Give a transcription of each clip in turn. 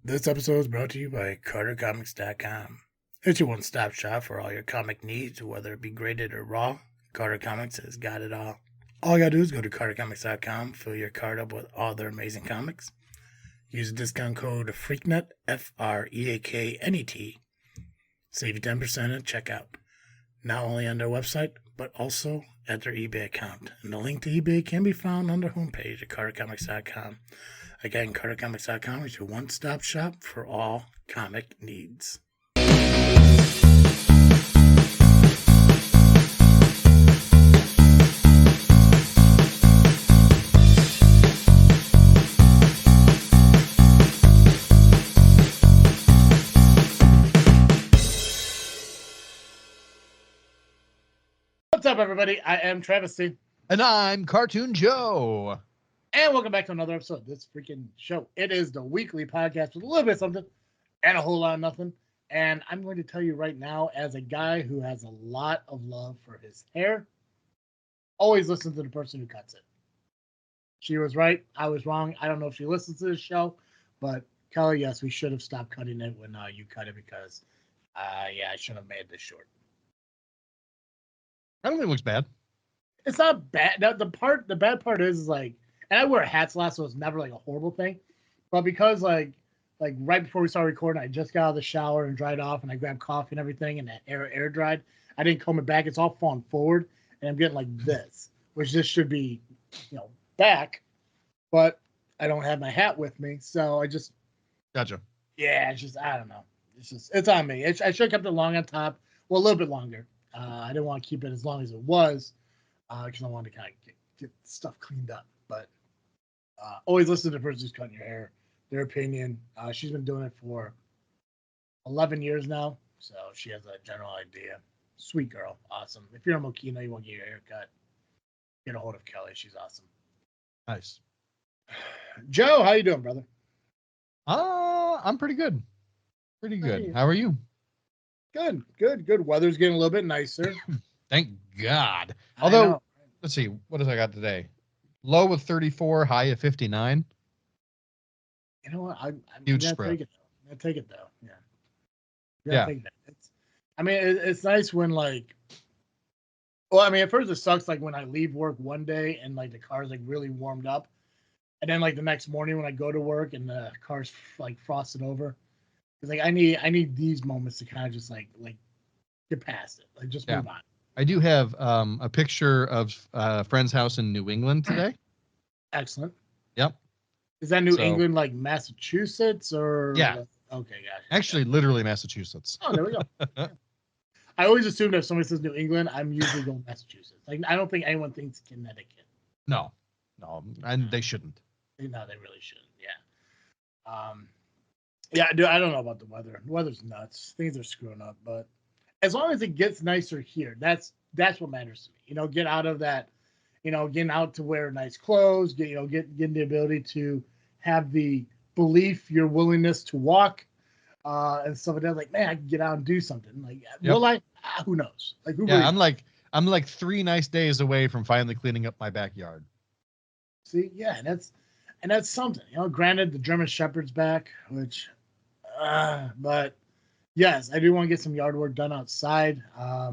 This episode is brought to you by CarterComics.com. It's your one-stop shop for all your comic needs, whether it be graded or raw. Carter Comics has got it all. All you gotta do is go to CarterComics.com, fill your card up with all their amazing comics. Use the discount code FREAKNET, FREAKNET. Save you 10% at checkout. Not only on their website, but also at their eBay account. And the link to eBay can be found on their homepage at CarterComics.com. Again, CarterComics.com is your one-stop shop for all comic needs. What's up, everybody? I am Travesty. And I'm Cartoon Joe. And welcome back to another episode of this freaking show. It is the weekly podcast with a little bit of something and a whole lot of nothing. And I'm going to tell you right now, as a guy who has a lot of love for his hair, always listen to the person who cuts it. She was right. I was wrong. I don't know if she listens to this show, but Kelly, yes, we should have stopped cutting it when you cut it because, I should have made this short. I don't think it looks bad. It's not bad. The bad part is like, and I wear hats a lot, so it's never like a horrible thing. But because like right before we started recording, I just got out of the shower and dried off, and I grabbed coffee and everything, and that air dried. I didn't comb it back; it's all falling forward, and I'm getting like this, which this should be, back, but I don't have my hat with me, so I just. Gotcha. Yeah, it's just I don't know. It's on me. I should have kept it long on top, well, a little bit longer. I didn't want to keep it as long as it was, because I wanted to kind of get stuff cleaned up. But always listen to the person who's cutting your hair, their opinion. She's been doing it for 11 years now, so she has a general idea. Sweet girl, awesome. If you're a Mokino, you want to get your hair cut, get a hold of Kelly. She's awesome. Nice. Joe, how you doing, brother? I'm pretty good. Pretty good. How are you? Good. Weather's getting a little bit nicer. Thank God. Although, let's see, what does I got today? Low of 34, high of 59. You know what? I'm Huge gonna spread. take it. I'm gonna take it though. Yeah. Yeah. Take that. It's nice when like. Well, I mean, at first it sucks like when I leave work one day and like the car's like really warmed up, and then like the next morning when I go to work and the car's like frosted over. It's like I need these moments to kind of just like get past it, like just move on. I do have a picture of a friend's house in New England today. Excellent. Yep. Is that New England like Massachusetts or? Yeah. Okay, gotcha. Actually, literally Massachusetts. Oh, there we go. Yeah. I always assume that if somebody says New England, I'm usually going Massachusetts. Like I don't think anyone thinks Connecticut. No, and they shouldn't. No, they really shouldn't. Yeah. Yeah, dude, I don't know about the weather. The weather's nuts. Things are screwing up, but as long as it gets nicer here, that's what matters to me. Get out of that, getting out to wear nice clothes, getting the ability to have the belief, your willingness to walk, and stuff like that. Like, man, I can get out and do something. Like, will I? Who knows? Like, who? Yeah, really I'm like 3 nice days away from finally cleaning up my backyard. See, yeah, and that's something. Granted, the German Shepherd's back, which. But yes, I do want to get some yard work done outside. I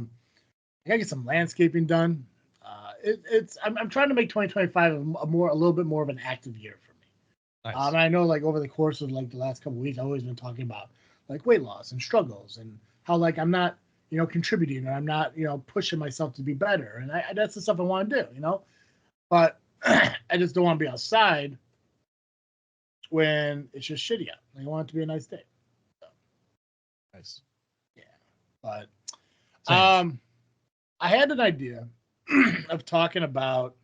gotta get some landscaping done. I'm trying to make 2025 a little bit more of an active year for me. Nice. And I know like over the course of like the last couple of weeks, I've always been talking about like weight loss and struggles and how like I'm not contributing or I'm not pushing myself to be better, and that's the stuff I want to do. But I just don't want to be outside when it's just shitty out. I want it to be a nice day. Nice. Yeah, but Same. I had an idea of talking about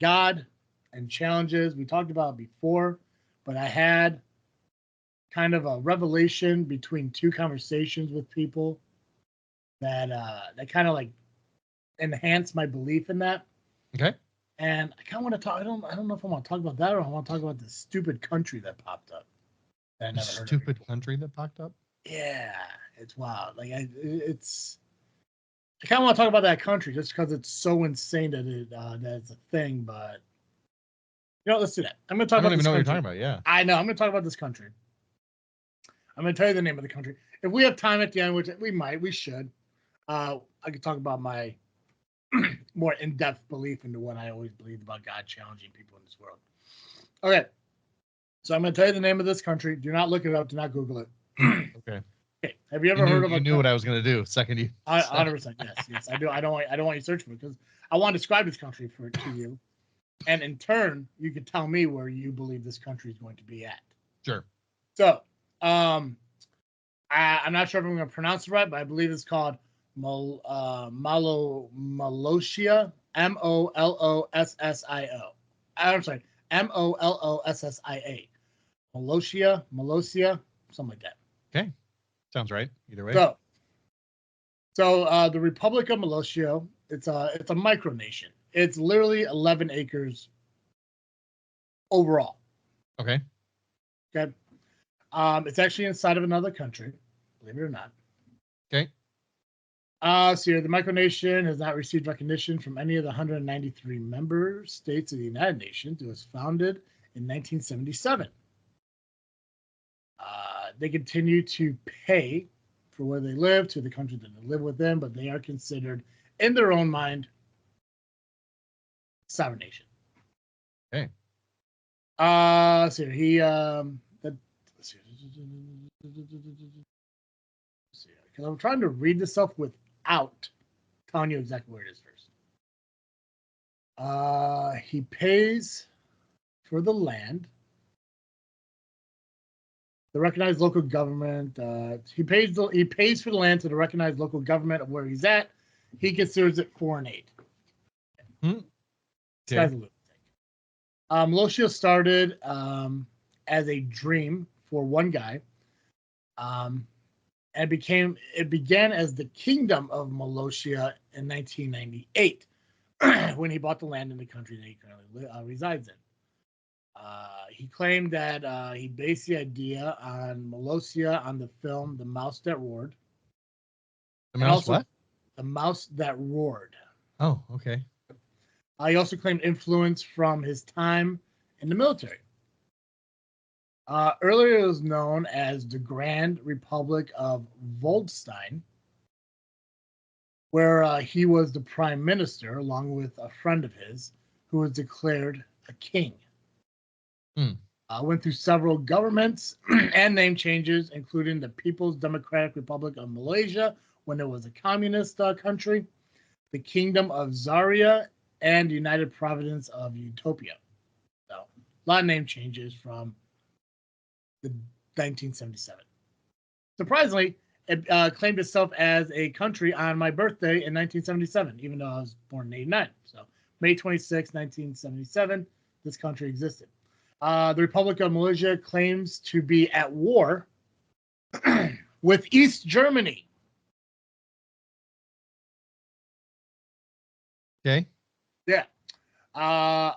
God and challenges. We talked about it before, but I had kind of a revelation between 2 conversations with people that kind of like enhanced my belief in that. Okay. And I kind of want to talk. I don't know if I want to talk about that or I want to talk about this stupid country that popped up. That I never heard of stupid country that popped up. Yeah, it's wild. Like I kind of want to talk about that country just because it's so insane that it's a thing. But let's do that. I'm going to talk about. I don't even know what you're country. talking about. Yeah, I know. I'm going to talk about this country. I'm going to tell you the name of the country. If we have time at the end, which we should, I could talk about my more in-depth belief into what I always believed about God challenging people in this world. Okay. So I'm going to tell you the name of this country. Do not look it up. Do not Google it. Okay. Okay. Have you ever heard of You knew what I was going to do. Second you. 100%. Yes, I do. I don't want you to search for it because I want to describe this country to you. And in turn, you could tell me where you believe this country is going to be at. Sure. So, I'm not sure if I'm going to pronounce it right, but I believe it's called Malosia, Mollossio. I'm sorry, Mollossia. Malosia, something like that. Okay. Sounds right. Either way. So the Republic of Molossia, it's a micronation. It's literally 11 acres overall. Okay. Okay. It's actually inside of another country, believe it or not. Okay. So here, the micronation has not received recognition from any of the 193 member states of the United Nations. It was founded in 1977. They continue to pay for where they live to the country that they live within, but they are considered, in their own mind, sovereign nation. Okay. So he because I'm trying to read this stuff without telling you exactly where it is first. He pays for the land. The recognized local government. He pays for the land to the recognized local government of where he's at. He considers it foreign aid. Okay. This guy's a lunatic. Molossia started as a dream for one guy, and it began as the Kingdom of Molossia in 1998 when he bought the land in the country that he currently resides in. He claimed that he based the idea on Molossia on the film The Mouse That Roared. The mouse what? The Mouse That Roared. Oh, okay. He also claimed influence from his time in the military. Earlier, it was known as the Grand Republic of Voldstein, where he was the prime minister, along with a friend of his, who was declared a king. Went through several governments and name changes, including the People's Democratic Republic of Malaysia, when it was a communist country, the Kingdom of Zaria, and United Province of Utopia. So, a lot of name changes from the 1977. Surprisingly, it claimed itself as a country on my birthday in 1977, even though I was born in 89. So, May 26, 1977, this country existed. The Republic of Malaysia claims to be at war with East Germany. Okay. Yeah.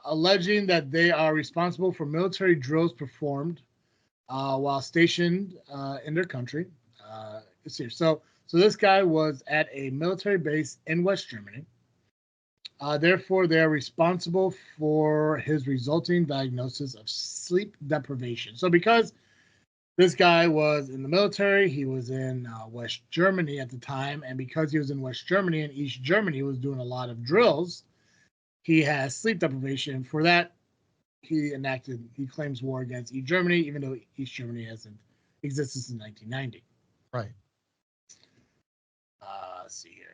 Alleging that they are responsible for military drills performed while stationed in their country. So this guy was at a military base in West Germany. Therefore, they are responsible for his resulting diagnosis of sleep deprivation. So because this guy was in the military, he was in West Germany at the time, and because he was in West Germany and East Germany was doing a lot of drills, he has sleep deprivation. For that, he claims war against East Germany, even though East Germany hasn't existed since 1990. Right. Let's see here.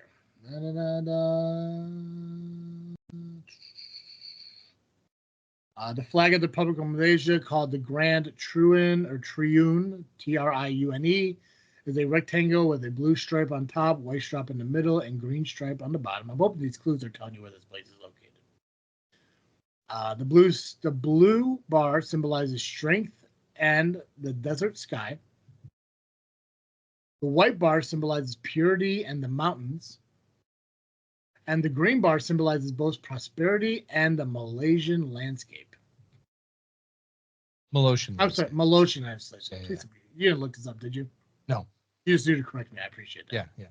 The flag of the Republic of Malaysia, called the Grand Triune or Triune, Triune, is a rectangle with a blue stripe on top, white stripe in the middle, and green stripe on the bottom. I'm hoping these clues are telling you where this place is located. The blue bar symbolizes strength and the desert sky. The white bar symbolizes purity and the mountains. And the green bar symbolizes both prosperity and the Malaysian landscape. Malosian. I'm sorry, Malaysian landscape. Yeah. You didn't look this up, did you? No. You just need to correct me. I appreciate that. Yeah.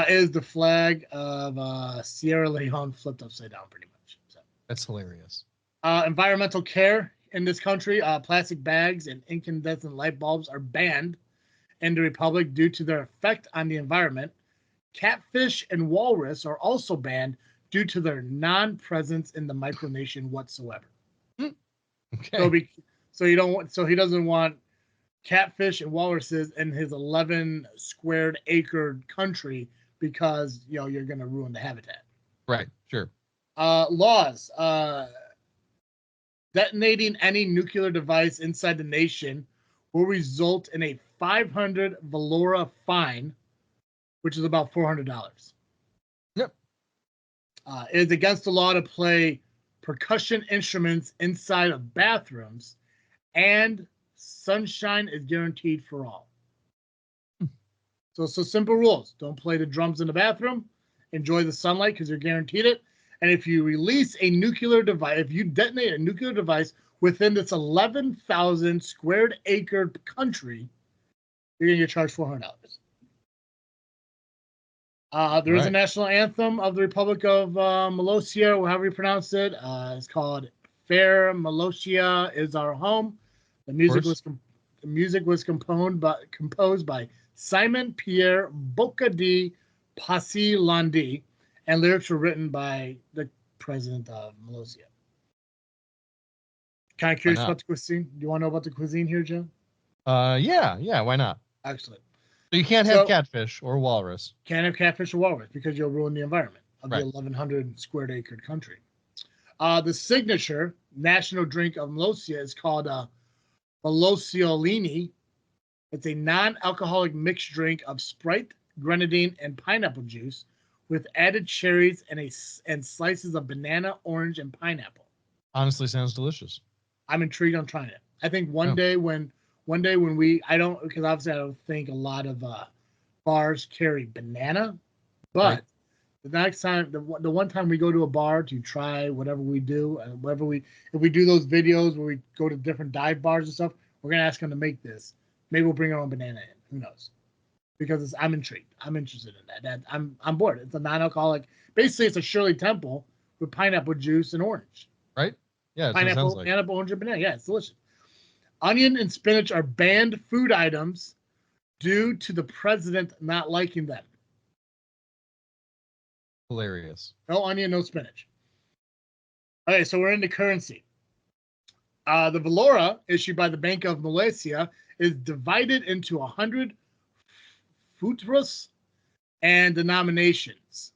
It is the flag of Sierra Leone flipped upside down, pretty much. So. That's hilarious. Environmental care in this country, plastic bags and incandescent light bulbs are banned in the Republic due to their effect on the environment. Catfish and walrus are also banned due to their non-presence in the micronation whatsoever. Okay. So he doesn't want catfish and walruses in his 11 squared acre country because you're going to ruin the habitat. Right. Sure. Laws. Detonating any nuclear device inside the nation will result in a 500 Valora fine, which is about $400. Yep. It is against the law to play percussion instruments inside of bathrooms, and sunshine is guaranteed for all. So simple rules. Don't play the drums in the bathroom. Enjoy the sunlight because you're guaranteed it. And if you release a nuclear device, if you detonate a nuclear device within this 11,000 squared acre country, you're going to get charged $400. There is a national anthem of the Republic of Molossia, or however you pronounce it. It's called "Fair Molossia Is Our Home." The music was composed by Simon Pierre Bocca di Passilandi, and lyrics were written by the president of Molossia. Kind of curious about the cuisine. Do you want to know about the cuisine here, Joe? Yeah. Why not? Excellent. So you can't have catfish or walrus. Can't have catfish or walrus because you'll ruin the environment of the 1,100 squared acre country. The signature national drink of Molossia is called Molosciolini. It's a non-alcoholic mixed drink of Sprite, grenadine, and pineapple juice with added cherries and slices of banana, orange, and pineapple. Honestly, sounds delicious. I'm intrigued on trying it. I think one day when because obviously I don't think a lot of bars carry banana, but the next time, the one time we go to a bar to try whatever we do, and if we do those videos where we go to different dive bars and stuff, we're gonna ask them to make this. Maybe we'll bring our own banana in. Who knows? Because I'm intrigued. I'm interested in that. I'm bored. It's a non-alcoholic. Basically, it's a Shirley Temple with pineapple juice and orange. Right? Yeah, pineapple, orange, and banana. Yeah, it's delicious. Onion and spinach are banned food items due to the president not liking them. Hilarious. No onion, no spinach. Okay, so we're into currency. The Valora, issued by the Bank of Malaysia, is divided into 100 futrus and denominations.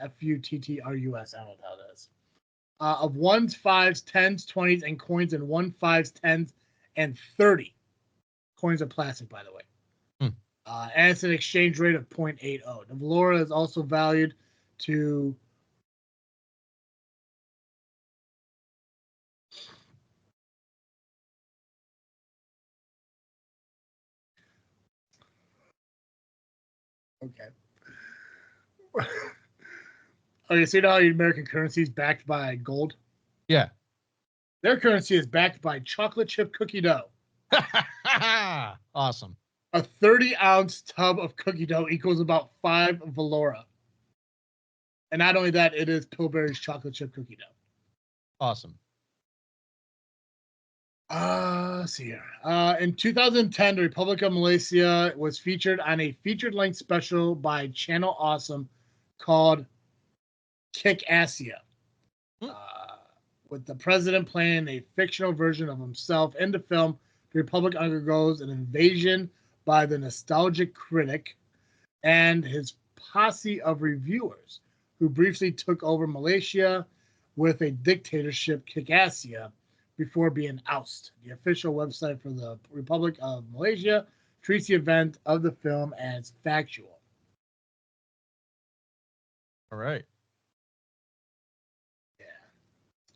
F-U-T-T-R-U-S. I don't know how that is. Of ones, fives, tens, 20s, and coins in 1, 5s, 10s, and 30. Coins are plastic, by the way. And it's an exchange rate of 0.80. The Valora is also valued to okay. Okay, so you know how your American currency is backed by gold? Yeah. Their currency is backed by chocolate chip cookie dough. Awesome. A 30-ounce tub of cookie dough equals about 5 Valora. And not only that, it is Pillsbury's chocolate chip cookie dough. Awesome. Let's see here. In 2010, the Republic of Malaysia was featured on a featured-length special by Channel Awesome called Kick Asia. With the president playing a fictional version of himself in the film, the Republic undergoes an invasion by the nostalgic critic and his posse of reviewers who briefly took over Malaysia with a dictatorship, Kick Asia, before being ousted. The official website for the Republic of Malaysia treats the event of the film as factual. All right. Yeah.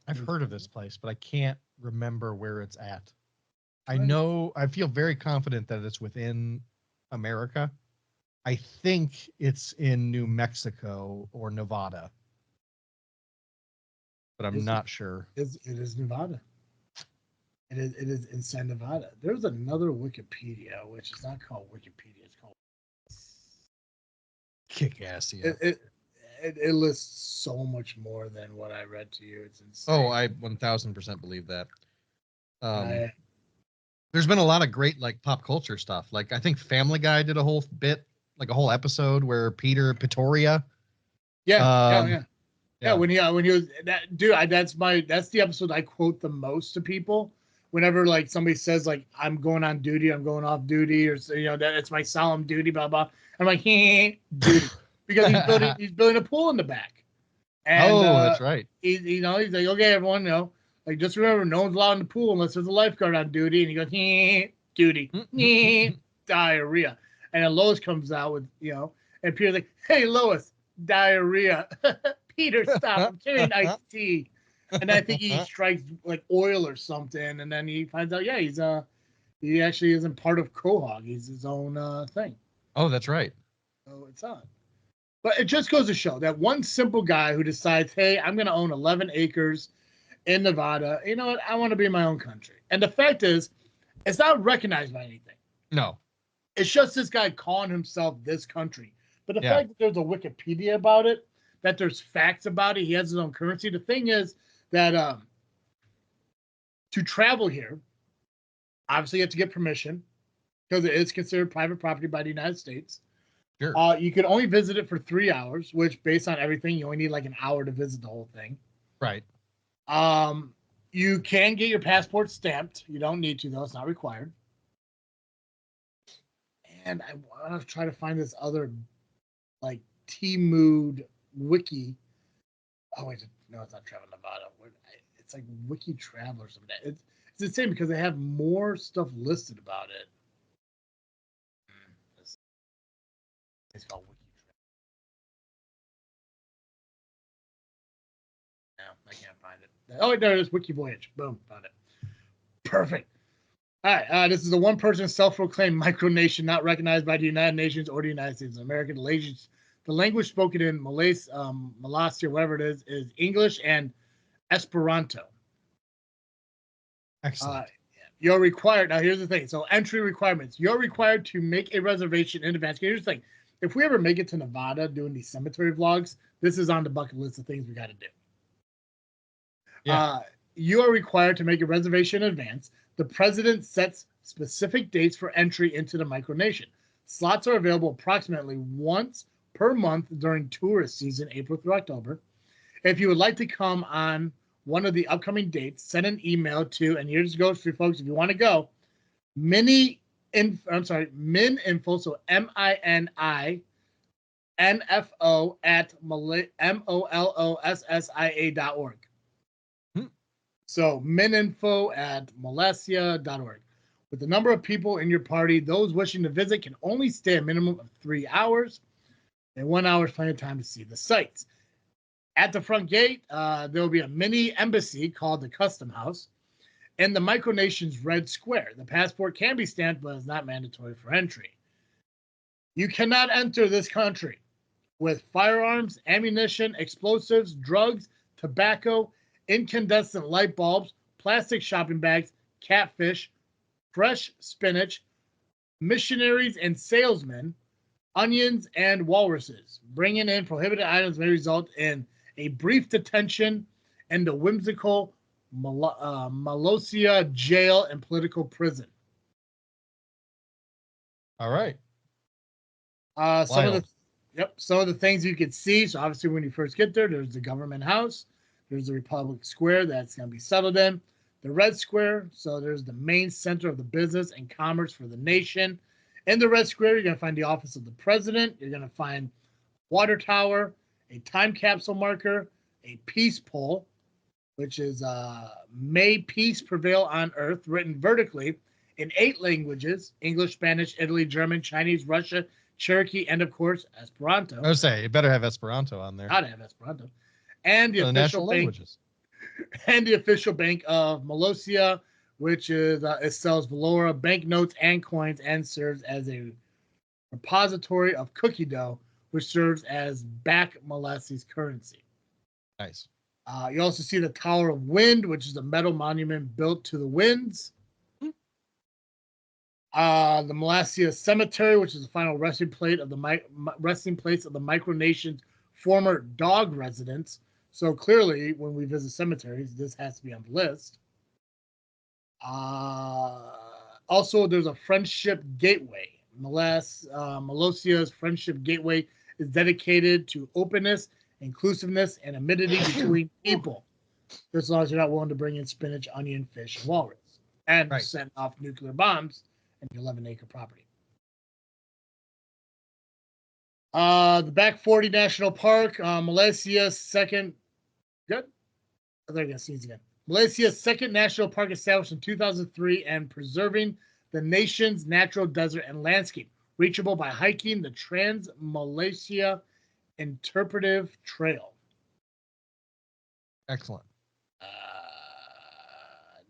I've heard of this place, but I can't remember where it's at. I feel very confident that it's within America. I think it's in New Mexico or Nevada, but I'm not sure. It is Nevada. It is inside Nevada. There's another Wikipedia, which is not called Wikipedia. It's called Kick Ass. Yeah. It lists so much more than what I read to you. It's insane. Oh, I 1000% believe that. There's been a lot of great like pop culture stuff. Like I think Family Guy did a whole bit, like a whole episode where Peter Pretoria. Yeah, Um, yeah. yeah. When he was that dude, that's the episode I quote the most to people. Whenever like somebody says like I'm going on duty, I'm going off duty, or that it's my solemn duty, blah blah. I'm like duty because he's building a pool in the back, and That's right. he's like okay everyone like just remember no one's allowed in the pool unless there's a lifeguard on duty, and he goes duty diarrhea, and then Lois comes out with and Peter's like hey Lois diarrhea. Peter, stop! I'm carrying iced tea, and I think he strikes like oil or something, and then he finds out, yeah, he actually isn't part of Quahog. He's his own thing. Oh, that's right. So it's on. But it just goes to show that one simple guy who decides, hey, I'm going to own 11 acres in Nevada. You know what? I want to be in my own country. And the fact is, it's not recognized by anything. No. It's just this guy calling himself this country. But the fact that there's a Wikipedia about it, that there's facts about it, he has his own currency. The thing is that to travel here, obviously you have to get permission because it is considered private property by the United States. Sure. You can only visit it for 3 hours, which based on everything, you only need like an hour to visit the whole thing. Right. You can get your passport stamped. You don't need to, though. It's not required. And I want to try to find this other like T-Mood wiki. Oh wait, no, it's not Travel Nevada. It's like Wiki Travel or something. It's insane because they have more stuff listed about it. It's called Wiki Travel. No, I can't find it. Oh, there it is. Wiki Voyage. Boom, found it. Perfect. All right, this is a one-person self-proclaimed micronation not recognized by the United Nations or the United States of America. The language spoken in Malaysia, whatever it is English and Esperanto. Excellent. You're required. Now, here's the thing. So, entry requirements. You're required to make a reservation in advance. Here's the thing. If we ever make it to Nevada doing these cemetery vlogs, this is on the bucket list of things we got to do. Yeah. You are required to make a reservation in advance. The president sets specific dates for entry into the micronation. Slots are available approximately once per month during tourist season, April through October. If you would like to come on one of the upcoming dates, send an email to, and here's goes for folks if you want to go, mininfo, so MININFO at MOLOSSIA.org. So mininfo at Malaysia.org. With the number of people in your party, those wishing to visit can only stay a minimum of 3 hours, and 1 hour is plenty of time to see the sights. At the front gate, there will be a mini embassy called the Custom House and the Micronation's Red Square. The passport can be stamped, but is not mandatory for entry. You cannot enter this country with firearms, ammunition, explosives, drugs, tobacco, incandescent light bulbs, plastic shopping bags, catfish, fresh spinach, missionaries and salesmen, onions, and walruses. Bringing in prohibited items may result in a brief detention and the whimsical Malaysia jail and political prison. All right. Some of the things you could see. So obviously, when you first get there, there's the government house. There's the Republic Square that's going to be settled in. The Red Square, so there's the main center of the business and commerce for the nation. In the Red Square, you're going to find the office of the president. You're going to find water tower, a time capsule marker, a peace pole, which is May Peace Prevail on Earth, written vertically in 8 languages: English, Spanish, Italy, German, Chinese, Russia, Cherokee, and of course, Esperanto. I would say you better have Esperanto on there. Gotta have Esperanto. And the official national bank, languages. And the official bank of Malaysia, which is it sells Valora banknotes and coins and serves as a repository of cookie dough, which serves as back Malaysia's currency. Nice. You also see the Tower of Wind, which is a metal monument built to the winds. The Malaysia Cemetery, which is the final resting place of the micronation's former dog residence. So clearly, when we visit cemeteries, this has to be on the list. Also, there's a friendship gateway. Malosia's friendship gateway is dedicated to openness, inclusiveness, and amenity between people. Just as long as you're not willing to bring in spinach, onion, fish, and walrus, and Right. send off nuclear bombs in your 11-acre property. The Back 40 National Park, Malaysia's second. Good. I think I got sneeze again. Malaysia's second national park established in 2003 and preserving the nation's natural desert and landscape, reachable by hiking the Trans-Malaysia Interpretive Trail. Excellent. Uh,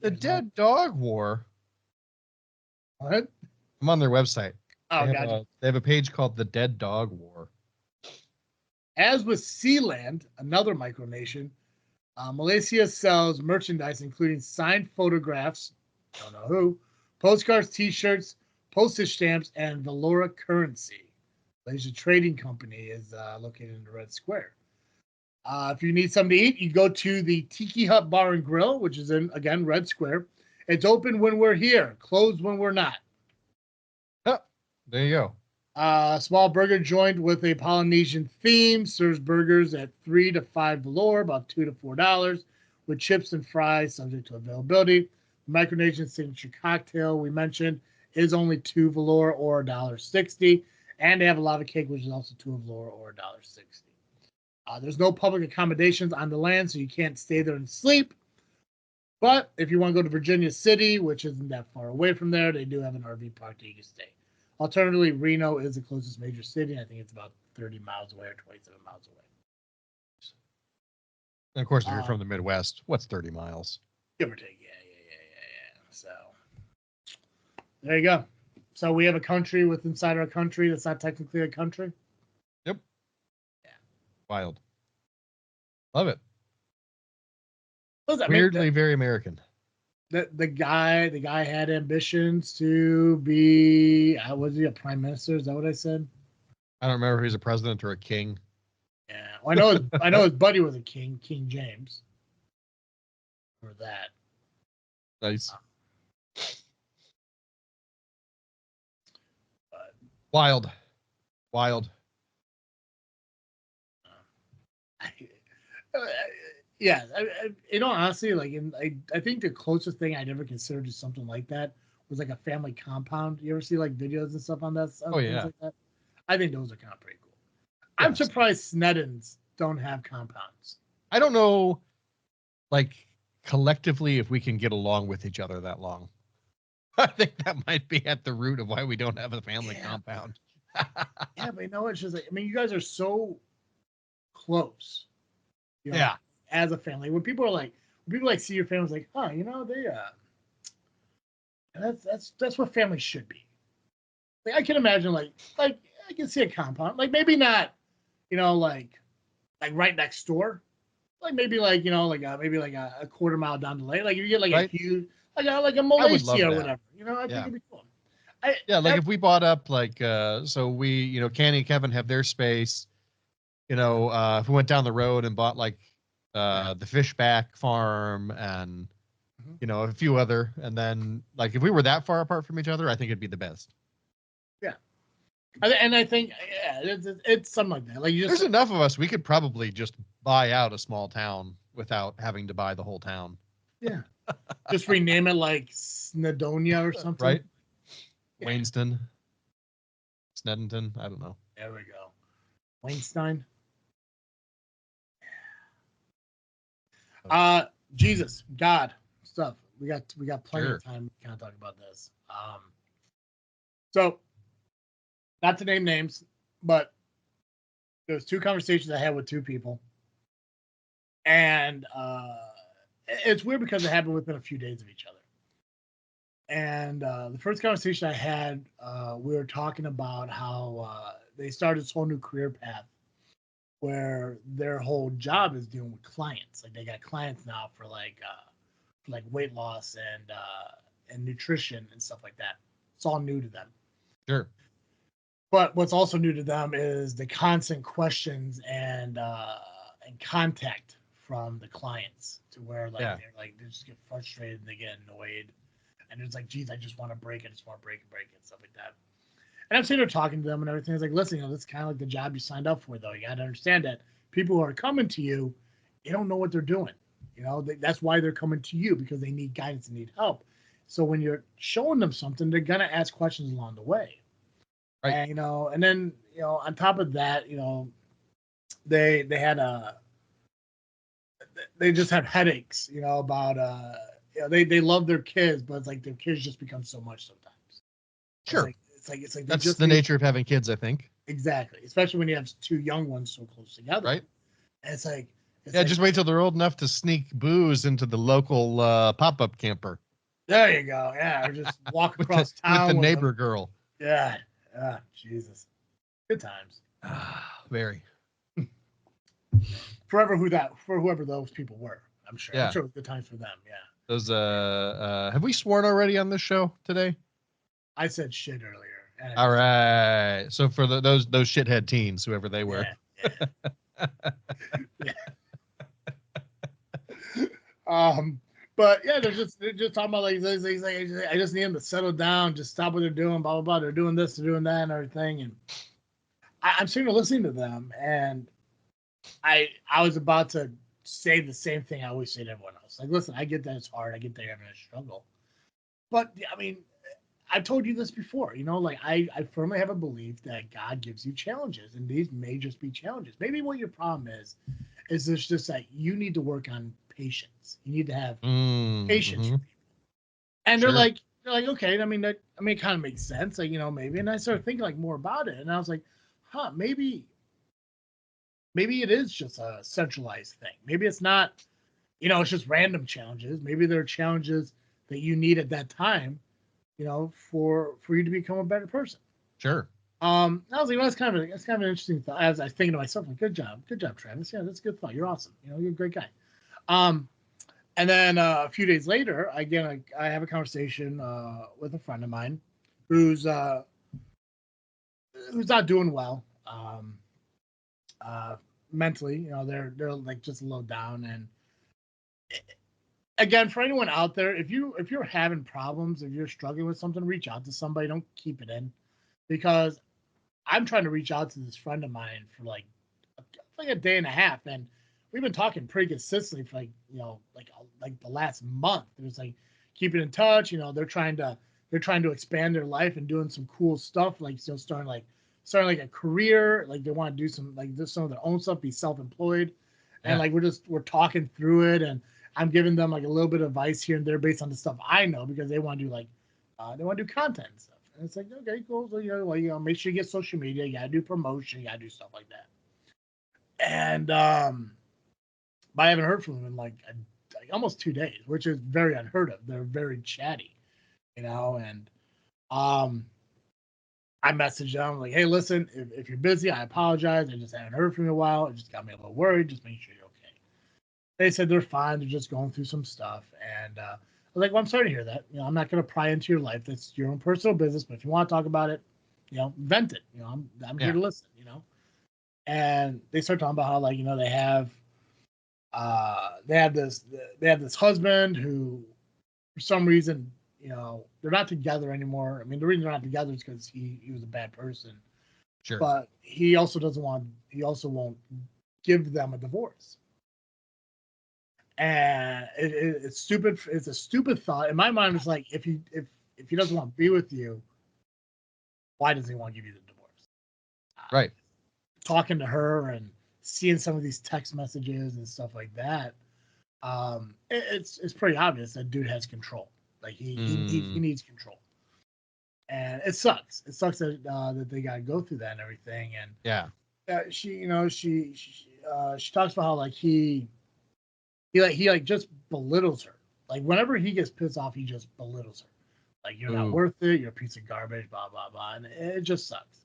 The Dead Dog War. What? I'm on their website. Oh, they gotcha. have a page called The Dead Dog War. As with Sealand, another micronation, Malaysia sells merchandise including signed photographs, don't know who, postcards, T-shirts, postage stamps, and Valora currency. Malaysia Trading Company is located in the Red Square. If you need something to eat, you go to the Tiki Hut Bar and Grill, which is in, again, Red Square. It's open when we're here, closed when we're not. Oh, there you go. Small burger joint with a Polynesian theme serves burgers at $3 to $5 valor, about $2 to $4, with chips and fries, subject to availability. The Micronation signature cocktail we mentioned is only $2 valor or $1.60, and they have a lava cake, which is also $2 valor or $1.60. There's no public accommodations on the land, so you can't stay there and sleep. But if you want to go to Virginia City, which isn't that far away from there, they do have an RV park that you can stay. Alternatively, Reno is the closest major city. I think it's about 30 miles away or 27 miles away. And of course, if you're from the Midwest, what's 30 miles? Give or take. Yeah. So there you go. So we have a country with inside our country that's not technically a country. Yep. Yeah. Wild. Love it. Listen, Weirdly very American. The guy had ambitions to be, was he a prime minister? Is that what I said? I don't remember if he's a president or a king. Yeah, well, I know his buddy was a king, King James. Or that. Nice. But, Wild. Yeah, honestly, like, I think the closest thing I'd ever considered to something like that was like a family compound. You ever see like videos and stuff on that? Oh yeah. Like that? I think those are kind of pretty cool. Yes. I'm surprised Sneddons don't have compounds. I don't know, like, collectively, if we can get along with each other that long. I think that might be at the root of why we don't have a family compound. Yeah, but it's just like, I mean, you guys are so close. Yeah. As a family, when people see your family's like, oh, they that's what families should be. Like, I can imagine like I can see a compound, like maybe not, like right next door, like maybe like maybe like a quarter mile down the lane. Like if you get like a huge like a Malaysia or whatever, I think it'd be cool. If we bought up like so we Canny and Kevin have their space, if we went down the road and bought like the Fishback Farm and a few other, and then like if we were that far apart from each other, I think it'd be the best. Yeah, and I think it's something like that. Like there's enough of us, we could probably just buy out a small town without having to buy the whole town. Yeah, just rename it like Snedonia or something, right? Yeah. Wayneston, Snedenton, I don't know. There we go, Waynestein. Jesus, God, stuff. We got plenty of time to kind of talk about this. So, not to name names, but there's two conversations I had with two people, and it's weird because it happened within a few days of each other. And the first conversation I had, we were talking about how they started this whole new career path where their whole job is dealing with clients. Like they got clients now for like weight loss and nutrition and stuff like that. It's all new to them. Sure. But what's also new to them is the constant questions and contact from the clients, to where they just get frustrated and they get annoyed. And it's like, geez, I just want to break it. I just want to break it, stuff like that. And I'm sitting there talking to them and everything. It's like, listen, this is kind of like the job you signed up for, though. You got to understand that people who are coming to you, they don't know what they're doing. That's why they're coming to you, because they need guidance and need help. So when you're showing them something, they're gonna ask questions along the way. Right. And and then on top of that, they had they just have headaches, about they love their kids, but it's like their kids just become so much sometimes. Sure. It's like that's the nature of having kids, I think. Exactly, especially when you have two young ones so close together. Right. And it's like just wait till they're old enough to sneak booze into the local pop-up camper. There you go. Yeah, or just walk across town with the neighbor girl. Yeah. Jesus. Good times. Very. For whoever those people were, I'm sure. Yeah. I'm sure it was good times for them. Yeah. Those have we sworn already on this show today? I said shit earlier. All right. So for those shithead teens, whoever they were. Yeah. But yeah, they're just talking about like I just need them to settle down, just stop what they're doing, blah blah blah. They're doing this, they're doing that, and everything. And I'm sitting there listening to them, and I was about to say the same thing I always say to everyone else. Like, listen, I get that it's hard, I get that you're having a struggle, but I mean, I've told you this before. Like I firmly have a belief that God gives you challenges, and these may just be challenges. Maybe what your problem is there's just that you need to work on patience. You need to have patience for people. And they're like, okay. I mean, it kind of makes sense. Like, maybe. And I started thinking like more about it, and I was like, maybe it is just a centralized thing. Maybe it's not, it's just random challenges. Maybe there are challenges that you need at that time, for you to become a better person. Sure. I was like, well, that's kind of an interesting thought. As I was thinking to myself, like, good job, Travis. Yeah, that's a good thought. You're awesome. You're a great guy. And then a few days later, again, I have a conversation with a friend of mine who's not doing well mentally. They're like just a little down. And again, for anyone out there, if you're having problems, if you're struggling with something, reach out to somebody. Don't keep it in, because I'm trying to reach out to this friend of mine for like a day and a half, and we've been talking pretty consistently for like the last month. It was like keeping in touch. They're trying to expand their life and doing some cool stuff, like starting like a career. Like they want to do some some of their own stuff, be self-employed, and like we're talking through it, and I'm giving them like a little bit of advice here and there based on the stuff I know, because they want to do content and stuff. And it's like, okay, cool. So make sure you get social media. You gotta do promotion. You gotta do stuff like that. And but I haven't heard from them in like almost 2 days, which is very unheard of. They're very chatty, and I messaged them like, hey, listen, if you're busy, I apologize. I just haven't heard from you in a while. It just got me a little worried. Just make sure you're okay. They said they're fine. They're just going through some stuff. And I was like, well, I'm sorry to hear that. I'm not going to pry into your life. That's your own personal business. But if you want to talk about it, vent it. I'm here to listen, And they start talking about how they have this husband who, for some reason, they're not together anymore. I mean, the reason they're not together is because he was a bad person. Sure. But he also won't give them a divorce. And it's stupid. It's a stupid thought. In my mind, it's like, if he doesn't want to be with you, why does he want to give you the divorce? Right. Talking to her and seeing some of these text messages and stuff like that, it's pretty obvious that dude has control. Like he needs control, and it sucks. It sucks that they got to go through that and everything. And she talks about how like he just belittles her. Like whenever he gets pissed off, he just belittles her. Like, you're not worth it. You're a piece of garbage. Blah blah blah, and it just sucks.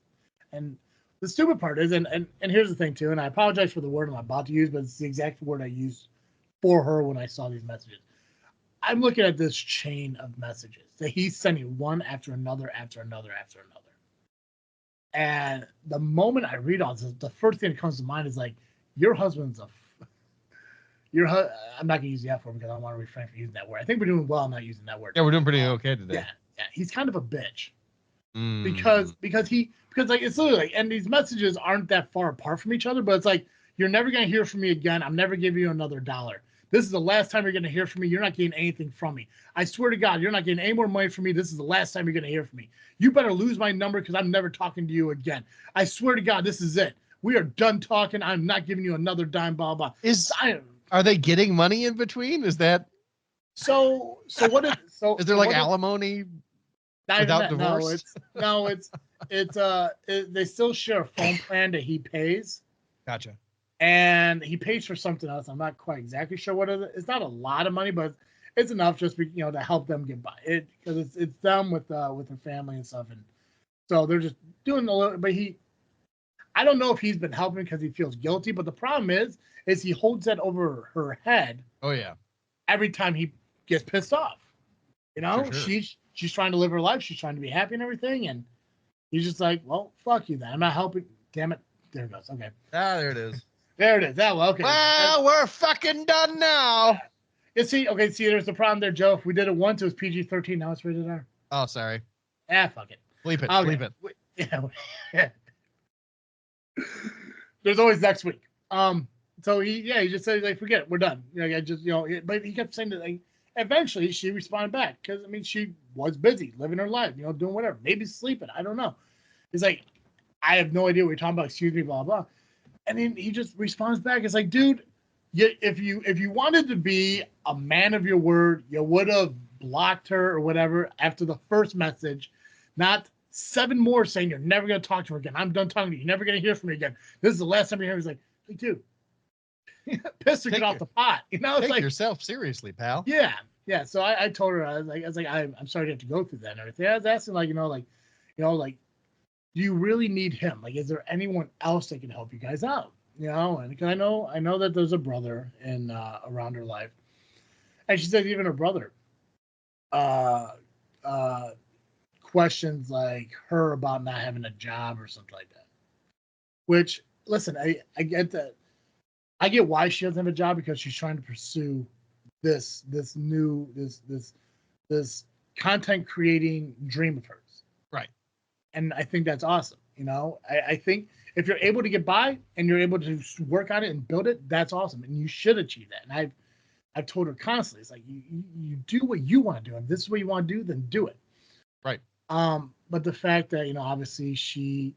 And the stupid part is, and here's the thing too, and I apologize for the word I'm about to use, but it's the exact word I used for her when I saw these messages. I'm looking at this chain of messages that he's sending one after another, after another, after another. And the moment I read all this, the first thing that comes to mind is like, your husband's I'm not gonna use the F word because I don't want to refrain from using that word. I think we're doing well not using that word. Yeah, we're doing pretty okay today. Yeah, he's kind of a bitch Mm. because like it's literally like, and these messages aren't that far apart from each other, but it's like, you're never gonna hear from me again. I'm never giving you another $1. This is the last time you're gonna hear from me. You're not getting anything from me. I swear to God, you're not getting any more money from me. This is the last time you're gonna hear from me. You better lose my number because I'm never talking to you again. I swear to God, this is it. We are done talking. I'm not giving you another dime. Blah blah. Are they getting money in between? Is that so? What is so? Is there so like what alimony not even without that. divorce? They still share a phone plan that he pays. Gotcha. And he pays for something else. I'm not quite exactly sure what it is. It's not a lot of money, but it's enough just to help them get by. Because it's them with their family and stuff, and so they're just doing a little. But I don't know if he's been helping because he feels guilty. But the problem is he holds that over her head. Oh yeah. Every time he gets pissed off, Sure. she's trying to live her life. She's trying to be happy and everything, and he's just like, well, fuck you then. I'm not helping. Damn it. There it goes. Okay. There it is. There it is. That well, okay. Well, we're fucking done now. See, there's the problem there, Joe. If we did it once, it was PG-13. Now it's rated R. Oh, sorry. Fuck it. Bleep it. Okay. Bleep it. Yeah. There's always next week. So he just said, like, forget it. We're done. But he kept saying that, like, eventually she responded back because, I mean, she was busy living her life, doing whatever, maybe sleeping. I don't know. He's like, I have no idea what you're talking about. Excuse me, blah, blah. And then he just responds back. It's like, dude, if you wanted to be a man of your word, you would have blocked her or whatever after the first message, not 7 more saying you're never going to talk to her again. I'm done talking to you. You're never going to hear from me again. This is the last time you hear. He's like, dude, piss or get off the pot. It's take like, yourself seriously, pal. Yeah. So I told her, I was like, I'm sorry to have to go through that and everything. I was asking, like, do you really need him? Like, is there anyone else that can help you guys out? And because I know that there's a brother in around her life, and she said even her brother questions like her about not having a job or something like that. Which, listen, I get that. I get why she doesn't have a job because she's trying to pursue this content creating dream of hers. Right. And I think that's awesome. I think if you're able to get by and you're able to work on it and build it, that's awesome. And you should achieve that. And I've told her constantly, it's like, you do what you want to do. And this is what you want to do, then do it. Right. But the fact that, obviously she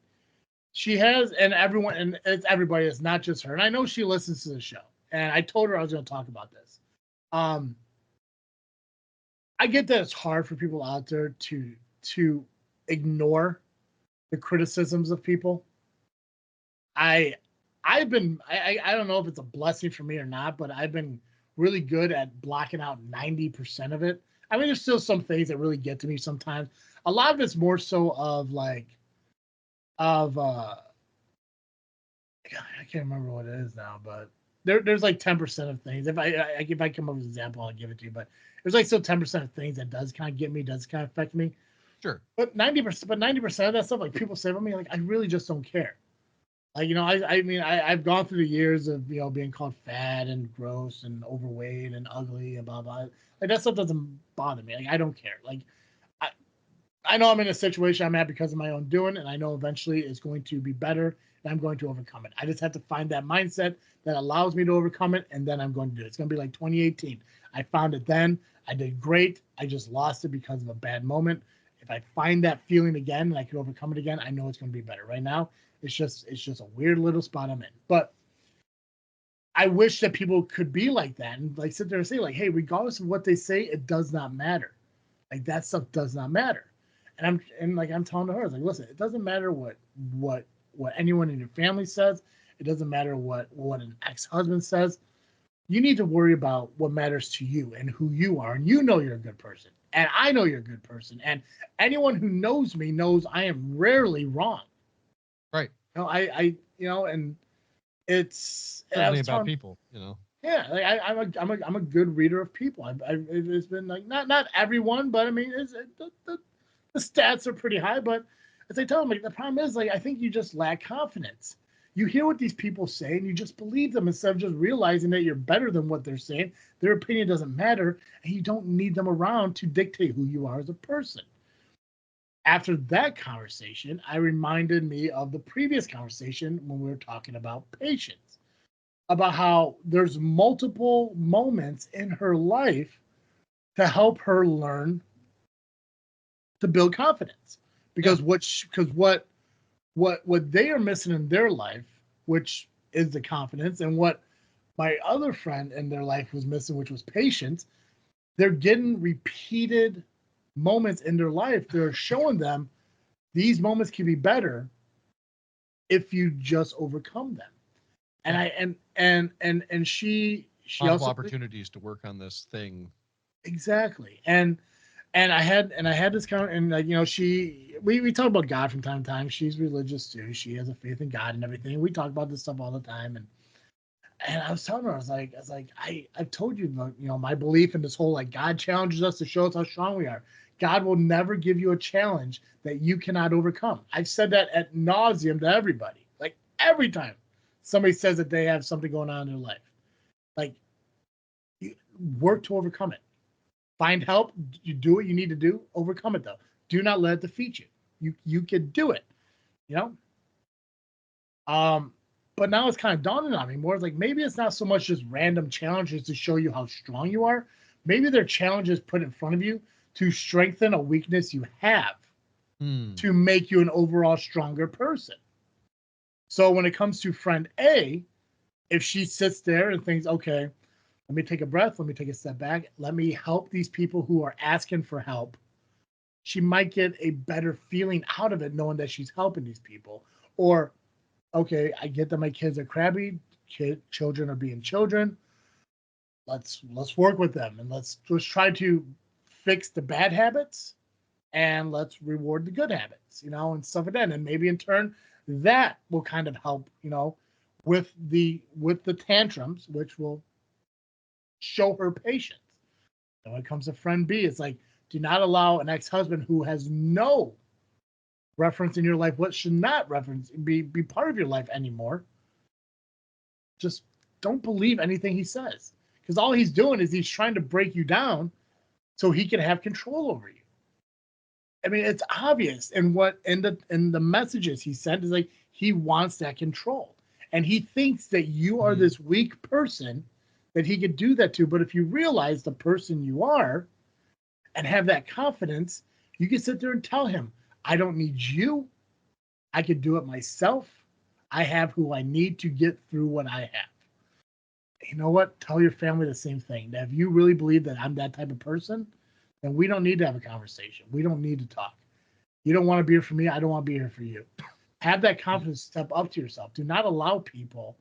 has, and everyone, and it's everybody, it's not just her. And I know she listens to the show. And I told her I was going to talk about this. I get that it's hard for people out there to ignore the criticisms of people. I don't know if it's a blessing for me or not, but I've been really good at blocking out 90% of it. I mean, there's still some things that really get to me sometimes. A lot of it's more so of I can't remember what it is now, but there's like 10% of things. If I come up with an example, I'll give it to you. But there's like still 10% of things that does kind of get me, does kind of affect me. Sure. But 90% of that stuff, like, people say about me, like, I really just don't care. Like, I mean, I've gone through the years of, being called fat and gross and overweight and ugly and blah, blah. Like, that stuff doesn't bother me. Like, I don't care. Like, I know I'm in a situation I'm at because of my own doing, and I know eventually it's going to be better and I'm going to overcome it. I just have to find that mindset that allows me to overcome it, and then I'm going to do it. It's going to be like 2018. I found it then. I did great. I just lost it because of a bad moment. If I find that feeling again and I can overcome it again, I know it's going to be better. Right now, it's just a weird little spot I'm in. But I wish that people could be like that and, like, sit there and say, like, hey, regardless of what they say, it does not matter. Like, that stuff does not matter. And I'm telling her, like, listen, it doesn't matter what anyone in your family says. It doesn't matter what an ex-husband says. You need to worry about what matters to you and who you are. And you're a good person. And I know you're a good person. And anyone who knows me knows I am rarely wrong. Right. And it's certainly about people, Yeah, like I'm a good reader of people. It's been like not everyone, but I mean, the stats are pretty high. But as I tell them, like, the problem is, like, I think you just lack confidence. you hear what these people say and you just believe them instead of just realizing that you're better than what they're saying. Their opinion doesn't matter, and you don't need them around to dictate who you are as a person. After that conversation, I reminded me of the previous conversation when we were talking about patience, about how there's multiple moments in her life to help her learn to build confidence. Because what they are missing in their life, which is the confidence, and what my other friend in their life was missing, which was patience, they're getting repeated moments in their life. They're showing them these moments can be better if you just overcome them. And she Multiple also opportunities to work on this thing. exactly. And I had this kind of, and like, you know, we talk about God from time to time. She's religious too. She has a faith in God and everything. We talk about this stuff all the time. And I was telling her, I was like, I've told you about, you know, my belief in this whole, like, God challenges us to show us how strong we are. God will never give you a challenge that you cannot overcome. I've said that ad nauseum to everybody. Like, every time somebody says that they have something going on in their life, like, you work to overcome it. Find help. You do what you need to do. Overcome it, though. Do not let it defeat you. You can do it. You know. But now it's kind of dawning on me more. It's like maybe it's not so much just random challenges to show you how strong you are. Maybe they're challenges put in front of you to strengthen a weakness you have, to make you an overall stronger person. So when it comes to friend A, if she sits there and thinks, okay, let me take a breath, let me take a step back, let me help these people who are asking for help, she might get a better feeling out of it knowing that she's helping these people. Or, okay, I get that my kids are crabby, children are being children. Let's work with them, and let's try to fix the bad habits, and let's reward the good habits, you know, and stuff like that. And maybe in turn that will kind of help, you know, with the tantrums, which will show her patience. And when it comes to friend B, it's like, do not allow an ex-husband who has no reference in your life, what should not reference be part of your life anymore. Just don't believe anything he says, because all he's doing is he's trying to break you down so he can have control over you. I mean, it's obvious, and what in the messages he sent is like he wants that control, and he thinks that you are this weak person that he could do that to. But if you realize the person you are and have that confidence, you can sit there and tell him, I don't need you. I can do it myself. I have who I need to get through what I have. You know what? Tell your family the same thing. Now, if you really believe that I'm that type of person, then we don't need to have a conversation. We don't need to talk. You don't want to be here for me. I don't want to be here for you. Have that confidence, step up to yourself. Do not allow people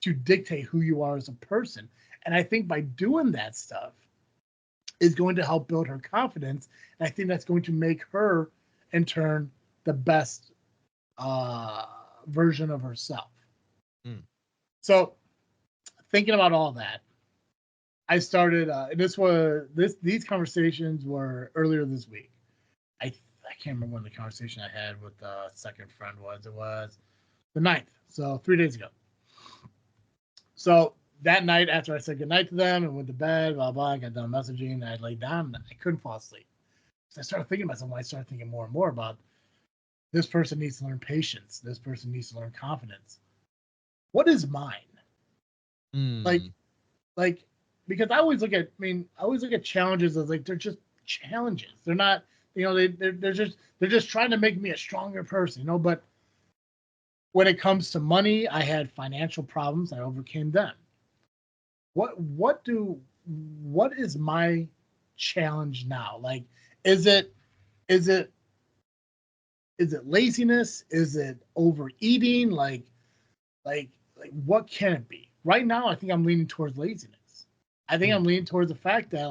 to dictate who you are as a person. And I think by doing that stuff is going to help build her confidence. And I think that's going to make her, in turn, the best version of herself. So, thinking about all that, I started. These conversations were earlier this week. I can't remember when the conversation I had with the second friend was. It was the 9th, so 3 days ago. So that night, after I said goodnight to them and went to bed, blah blah, I got done messaging, and I laid down and I couldn't fall asleep. So I started thinking about something. I started thinking more and more about this person needs to learn patience. This person needs to learn confidence. What is mine? Like, because I always look at challenges as like they're just challenges. They're not, you know, they're just trying to make me a stronger person, you know. But when it comes to money, I had financial problems. I overcame them. What is my challenge now? Like, is it laziness? Is it overeating? Like what can it be? Right now, I think I'm leaning towards laziness. I think I'm leaning towards the fact that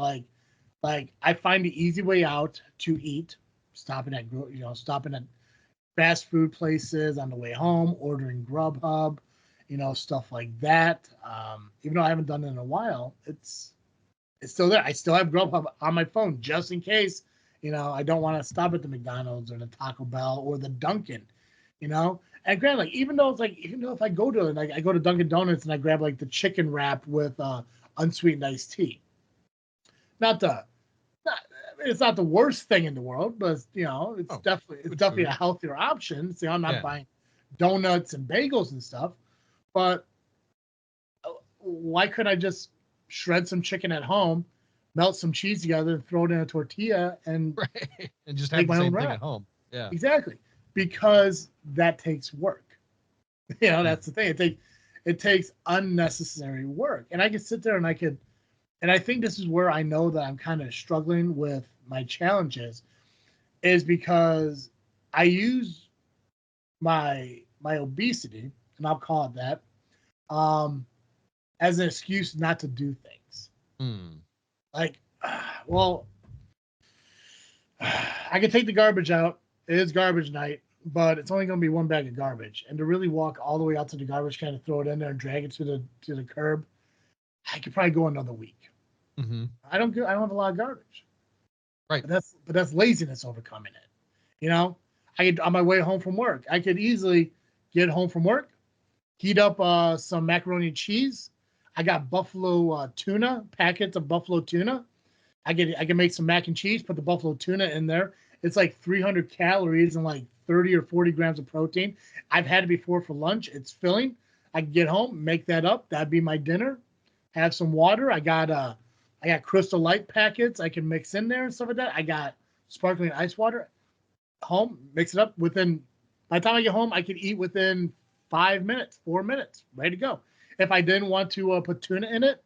like I find the easy way out to eat, stopping at fast food places on the way home, ordering Grubhub, you know, stuff like that. Even though I haven't done it in a while, it's still there. I still have Grubhub on my phone just in case, you know, I don't want to stop at the McDonald's or the Taco Bell or the Dunkin', you know. And granted, like even though if I go to like I go to Dunkin' Donuts and I grab like the chicken wrap with unsweetened iced tea, not the not it's not the worst thing in the world, but it's Good definitely food. a healthier option. So I'm not Yeah. buying donuts and bagels and stuff, but why couldn't I just shred some chicken at home, melt some cheese together, and throw it in a tortilla and Right. And just make have the my own same thing wrap? at home. Yeah. Exactly, because that takes work. That's the thing. It takes unnecessary work, and I can sit there and and I think this is where I know that I'm kind of struggling with my challenges, is because I use my obesity, and I'll call it that, um, as an excuse not to do things. Hmm. Like, well, I can take the garbage out. It is garbage night, but it's only going to be one bag of garbage. And to really walk all the way out to the garbage can and throw it in there and drag it to the curb, I could probably go another week. Mm-hmm. I don't have a lot of garbage. Right. But that's laziness overcoming it. On my way home from work, I could easily get home from work, heat up some macaroni and cheese. I got buffalo tuna, packets of buffalo tuna. I can make some mac and cheese, put the buffalo tuna in there. It's like 300 calories and like 30 or 40 grams of protein. I've had it before for lunch. It's filling. I can get home, make that up. That'd be my dinner. Have some water. I got Crystal Light packets I can mix in there and stuff like that. I got sparkling ice water. Home, mix it up by the time I get home, I can eat within 5 minutes, 4 minutes, ready to go. If I didn't want to put tuna in it,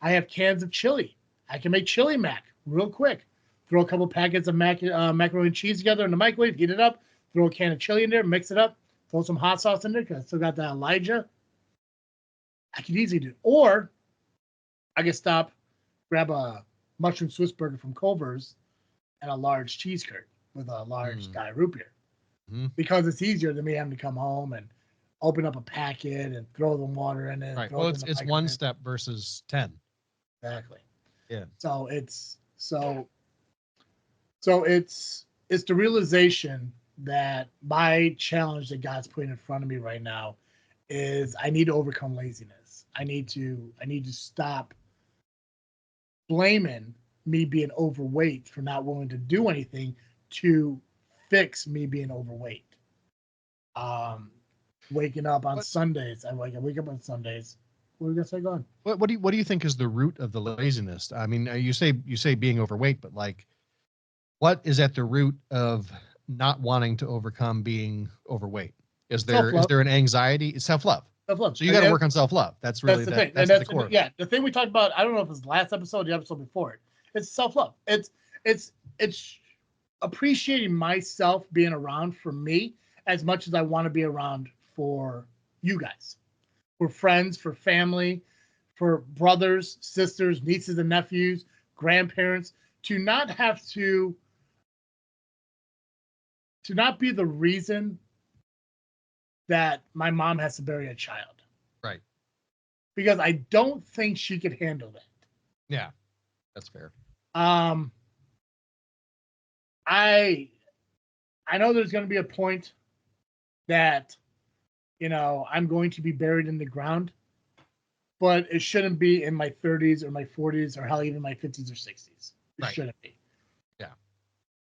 I have cans of chili. I can make chili mac real quick. Throw a couple packets of macaroni and cheese together in the microwave, heat it up, throw a can of chili in there, mix it up, throw some hot sauce in there because I still got that Elijah. I can easily do it. Or I can stop, grab a mushroom Swiss burger from Culver's and a large cheese curd with a large Diet root beer. Mm-hmm. Because it's easier than me having to come home and open up a packet and throw the water in it. Right. Throw Well, it in the it's one step versus 10. Exactly. Yeah. So it's the realization that my challenge that God's putting in front of me right now is I need to overcome laziness. I need to stop blaming me being overweight for not willing to do anything to fix me being overweight. Waking up on Sundays. I wake up on Sundays. What are we gonna say? Go on. What do you think is the root of the laziness? I mean, you say being overweight, but like, what is at the root of not wanting to overcome being overweight? Is there an anxiety? It's self-love. Self-love. So you got to work on self-love. That's really the thing. That's the core. Yeah, the thing we talked about. I don't know if it's the last episode, or the episode before it. It's self-love. It's appreciating myself being around for me as much as I want to be around for you guys, for friends, for family, for brothers, sisters, nieces and nephews, grandparents, to not be the reason that my mom has to bury a child. Right. Because I don't think she could handle that. Yeah, that's fair. I know there's going to be a point that, I'm going to be buried in the ground, but it shouldn't be in my 30s or my 40s or hell, even my 50s or 60s. It shouldn't be. Yeah.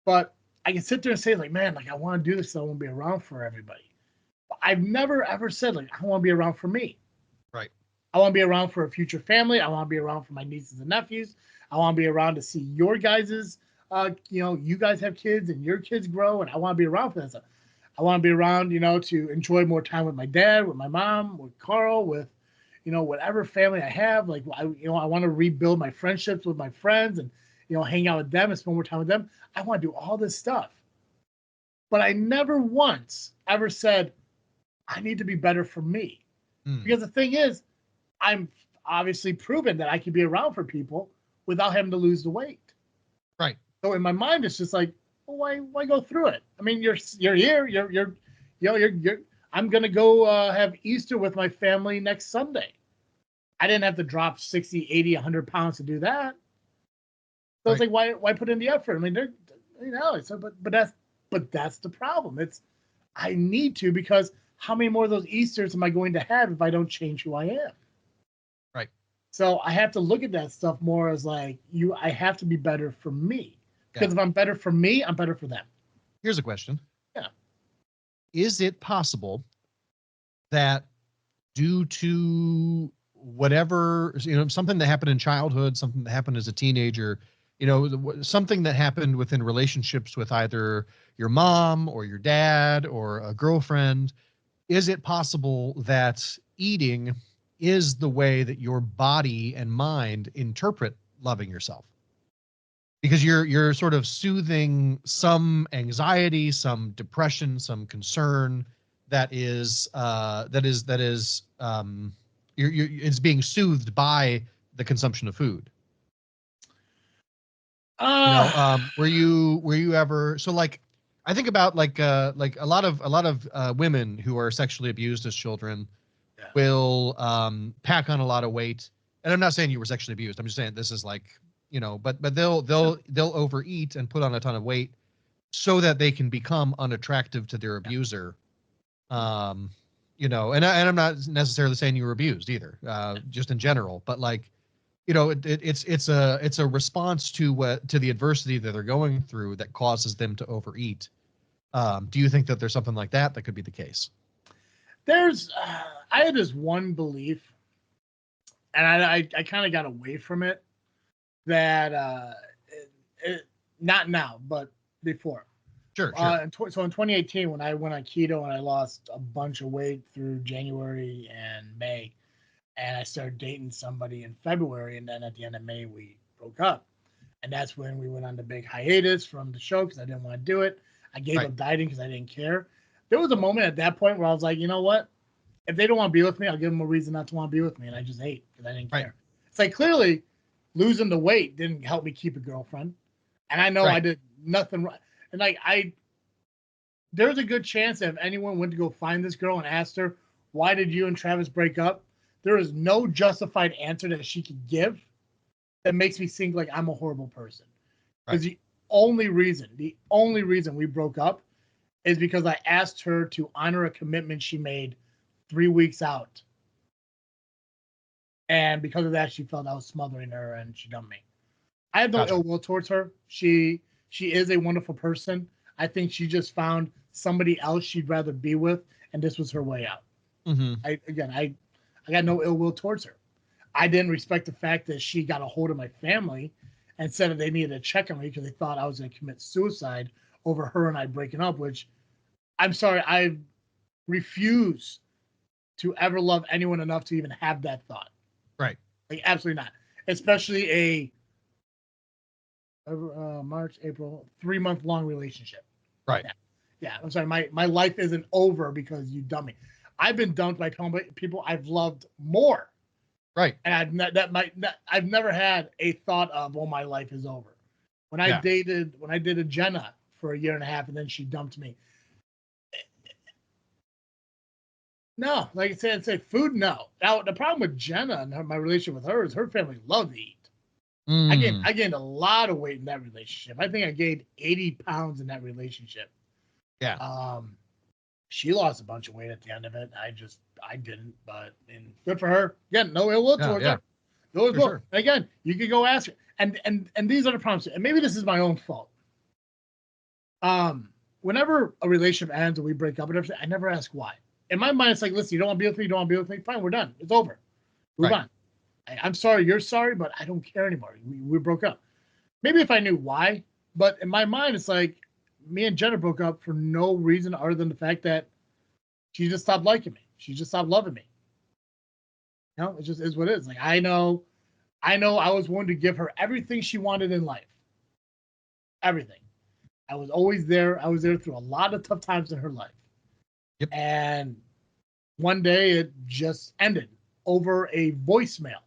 But I can sit there and say, like, man, like, I want to do this so I won't be around for everybody. But I've never, ever said, like, I want to be around for me. Right. I want to be around for a future family. I want to be around for my nieces and nephews. I want to be around to see your guys's, you guys have kids and your kids grow, and I want to be around for that stuff. I want to be around, to enjoy more time with my dad, with my mom, with Carl, with, whatever family I have. Like, I want to rebuild my friendships with my friends and, hang out with them and spend more time with them. I want to do all this stuff. But I never once ever said, I need to be better for me. Because the thing is, I'm obviously proven that I can be around for people without having to lose the weight. Right. So in my mind, it's just like, well, why go through it? I mean, you're here. I'm gonna go have Easter with my family next Sunday. I didn't have to drop 60, 80, 100 pounds to do that. So it's like, why put in the effort? I mean, but that's the problem. I need to, because how many more of those Easters am I going to have if I don't change who I am? Right. So I have to look at that stuff more as like I have to be better for me. Because if I'm better for me, I'm better for them. Here's a question. Yeah. Is it possible that due to whatever, something that happened in childhood, something that happened as a teenager, something that happened within relationships with either your mom or your dad or a girlfriend, is it possible that eating is the way that your body and mind interpret loving yourself? Because you're sort of soothing some anxiety, some depression, some concern that is it's being soothed by the consumption of food. Were you ever, so like, I think about like a lot of women who are sexually abused as children will pack on a lot of weight. And I'm not saying you were sexually abused. I'm just saying this is like, but they'll overeat and put on a ton of weight so that they can become unattractive to their abuser. And I'm not necessarily saying you were abused either, just in general, but like, it's a response to the adversity that they're going through that causes them to overeat. Do you think that there's something like that could be the case? I had this one belief, and I kind of got away from it, that not now, but before. Sure. So in 2018, when I went on keto and I lost a bunch of weight through January and May, and I started dating somebody in February, and then at the end of May we broke up, and that's when we went on the big hiatus from the show because I didn't want to do it. I gave up dieting because I didn't care. There was a moment at that point where I was like, you know what? If they don't want to be with me, I'll give them a reason not to want to be with me, and I just ate because I didn't care. It's like clearly losing the weight didn't help me keep a girlfriend, and I know I did nothing right. And like there's a good chance that if anyone went to go find this girl and asked her, why did you and Travis break up? There is no justified answer that she could give that makes me think like I'm a horrible person. Because the only reason we broke up is because I asked her to honor a commitment she made 3 weeks out. And because of that, she felt I was smothering her and she dumped me. I have no ill will towards her. She is a wonderful person. I think she just found somebody else she'd rather be with, and this was her way out. Mm-hmm. I got no ill will towards her. I didn't respect the fact that she got a hold of my family and said that they needed to check on me because they thought I was going to commit suicide over her and I breaking up, which I'm sorry, I refuse to ever love anyone enough to even have that thought. Right. Like, absolutely not. Especially a March, April, 3-month long relationship. Right. Yeah. I'm sorry. My life isn't over because you dumped me. I've been dumped by people I've loved more. Right. And I've never had a thought of, oh, my life is over. When I dated a Jenna for 1.5 years and then she dumped me. No, like I said, food, no. Now the problem with Jenna and my relationship with her is her family loved to eat. I gained a lot of weight in that relationship. I think I gained 80 pounds in that relationship. Yeah. She lost a bunch of weight at the end of it. I didn't, but good for her. Again, no ill will towards her. No ill will. Sure. Again, you could go ask her. And these are the problems. And maybe this is my own fault. Whenever a relationship ends and we break up and everything, I never ask why. In my mind, it's like, listen, you don't want to be with me, you don't want to be with me. Fine, we're done. It's over. Move on. I'm sorry, you're sorry, but I don't care anymore. We broke up. Maybe if I knew why, but in my mind, it's like me and Jenna broke up for no reason other than the fact that she just stopped liking me. She just stopped loving me. You know, it just is what it is. Like, I know I was willing to give her everything she wanted in life. Everything. I was always there. I was there through a lot of tough times in her life. Yep. And one day it just ended over a voicemail.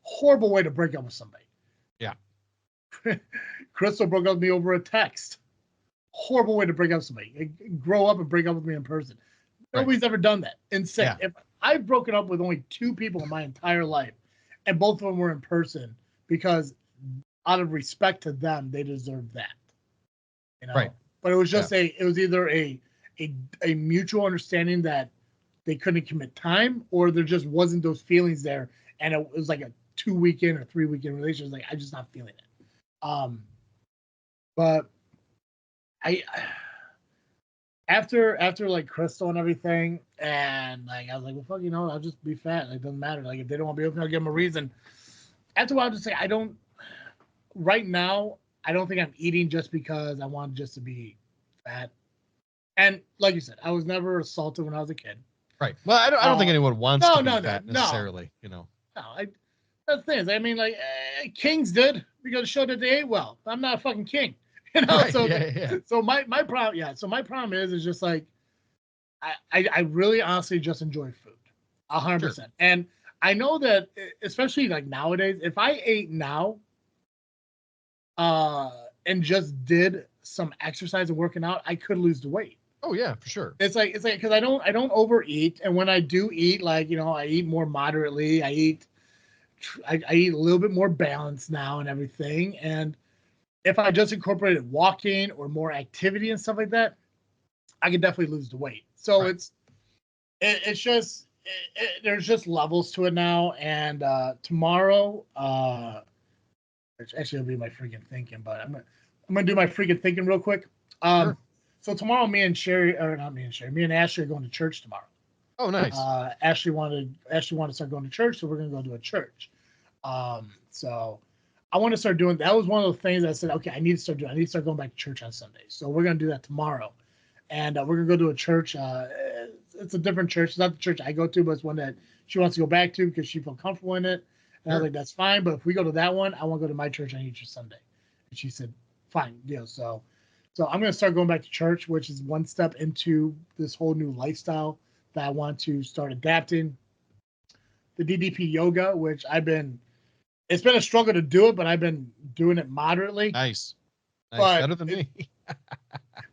Horrible way to break up with somebody. Yeah. Crystal broke up with me over a text. Horrible way to break up with somebody. Grow up and break up with me in person. Nobody's ever done that. Insane. Yeah. If I've broken up with only 2 people in my entire life, and both of them were in person because out of respect to them, they deserved that. You know? Right. But it was just it was either a mutual understanding that they couldn't commit time, or there just wasn't those feelings there, and it was like a 2-weekend or 3-weekend relationship. Like, I'm just not feeling it. But I after like Crystal and everything, and like I was like, well, fuck, I'll just be fat. Like, it doesn't matter. Like, if they don't want to be open, I'll give them a reason. After a while, I'll just say I don't. Right now, I don't think I'm eating just because I want just to be fat. And like you said, I was never assaulted when I was a kid. Right. Well, I don't think anyone wants to be fat necessarily. No. That's the thing is, I mean, like, kings did because it showed that they ate well. I'm not a fucking king, Right, So yeah. so my problem, So my problem is just like I really honestly just enjoy food, 100%. Sure. And I know that, especially like nowadays, if I ate now, and just did some exercise and working out, I could lose the weight. Oh yeah, for sure. It's like because I don't overeat, and when I do eat, like, I eat more moderately. I eat a little bit more balanced now and everything. And if I just incorporated walking or more activity and stuff like that, I could definitely lose the weight. So right. It's just there's just levels to it now. And tomorrow, which actually will be my freaking thinking, but I'm gonna do my freaking thinking real quick. Sure. So tomorrow, me and Ashley are going to church tomorrow. Oh, nice. Ashley wanted to start going to church, so we're gonna go to a church. So I want to start doing. That was one of the things I said, okay, I need to start doing. I need to start going back to church on Sundays. So we're gonna do that tomorrow, and we're gonna go to a church. It's a different church. It's not the church I go to, but it's one that she wants to go back to because she feels comfortable in it. And I was like, that's fine. But if we go to that one, I want to go to my church on each Sunday. And she said, fine, deal. So I'm going to start going back to church, which is one step into this whole new lifestyle that I want to start adapting. The DDP yoga, which it's been a struggle to do it, but I've been doing it moderately. Nice. Better than me.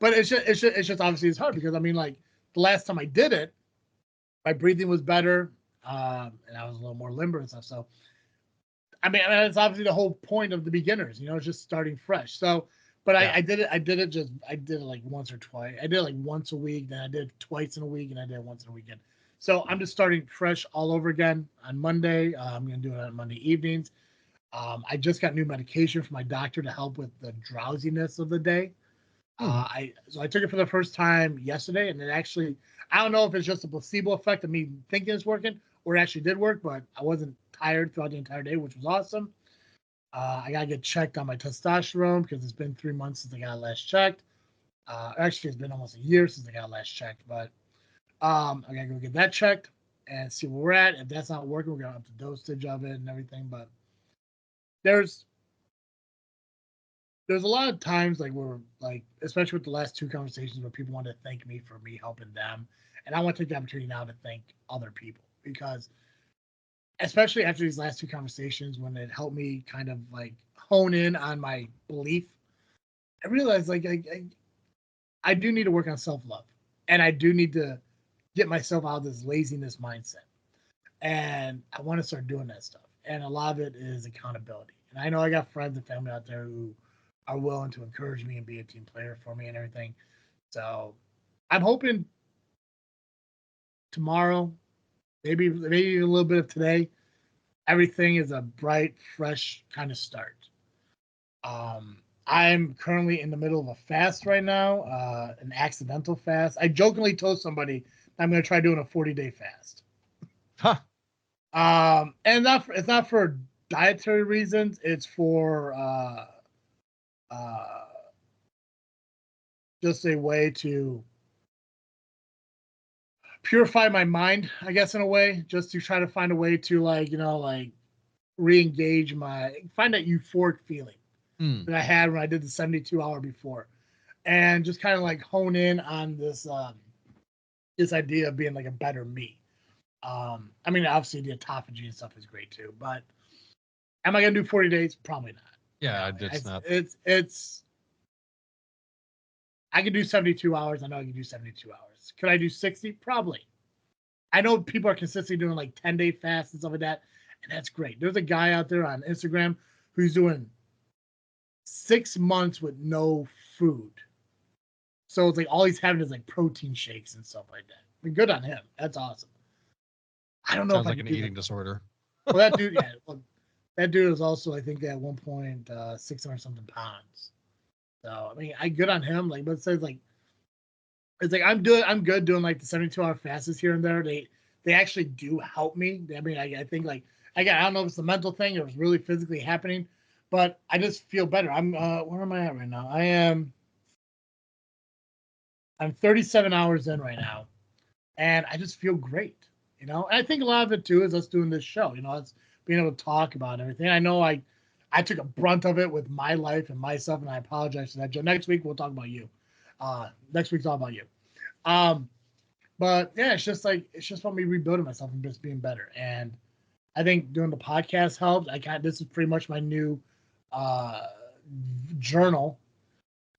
But it's just obviously it's hard because, I mean, like, the last time I did it, my breathing was better, and I was a little more limber and stuff. So, I mean, it's obviously the whole point of the beginners, it's just starting fresh. So, but yeah. I did it like once or twice. I did it like once a week, then I did it twice in a week, and I did it once in a weekend. So I'm just starting fresh all over again on Monday. I'm going to do it on Monday evenings. I just got new medication from my doctor to help with the drowsiness of the day. I took it for the first time yesterday, and it actually, I don't know if it's just a placebo effect of me thinking it's working, or it actually did work, but I wasn't tired throughout the entire day, which was awesome. I gotta get checked on my testosterone because it's been 3 months since I got last checked. Actually, it's been almost a year since I got last checked, but I gotta go get that checked and see where we're at. If that's not working, we're gonna up the dosage of it and everything. But there's a lot of times, like, where, like, especially with the last 2 conversations, where people want to thank me for me helping them, and I want to take the opportunity now to thank other people, because especially after these last 2 conversations, when it helped me kind of like hone in on my belief, I realized, like, I do need to work on self-love, and I do need to get myself out of this laziness mindset, and I want to start doing that stuff. And a lot of it is accountability. And I know I got friends and family out there who are willing to encourage me and be a team player for me and everything. So I'm hoping tomorrow, maybe a little bit of today, everything is a bright, fresh kind of start. I'm currently in the middle of a fast right now, an accidental fast. I jokingly told somebody I'm going to try doing a 40-day fast. Huh. And it's not for dietary reasons. It's for just a way to purify my mind, I guess, in a way, just to try to find a way to, like, re-engage find that euphoric feeling that I had when I did the 72-hour before, and just kind of like hone in on this idea of being like a better me. I mean, obviously the autophagy and stuff is great too, but am I gonna do 40 days? Probably not. Yeah, it's not. It's I can do 72 hours. I know I can do 72 hours. Could I do 60? Probably. I know people are consistently doing like 10-day fasts and stuff like that, and that's great. There's a guy out there on Instagram who's doing 6 months with no food, So it's like all he's having is like protein shakes and stuff like that. I mean, good on him. That's awesome. I don't know Sounds if I like can an do eating that. disorder. Well, that dude, yeah. Well, that dude was also, I think, at one point 600 something pounds. So I mean, I good on him. Like, but it's like I'm good doing like the 72-hour fasts here and there. They actually do help me. I mean, I think like I don't know if it's the mental thing or it's really physically happening, but I just feel better. I'm where am I at right now? I'm 37 hours in right now, and I just feel great. You know, and I think a lot of it too is us doing this show. You know, it's being able to talk about everything. I know I took a brunt of it with my life and myself, and I apologize for that. Joe, next week we'll talk about you. Next week's all about you. Um, but yeah, it's just about me rebuilding myself and just being better. And I think doing the podcast helps. This is pretty much my new uh journal.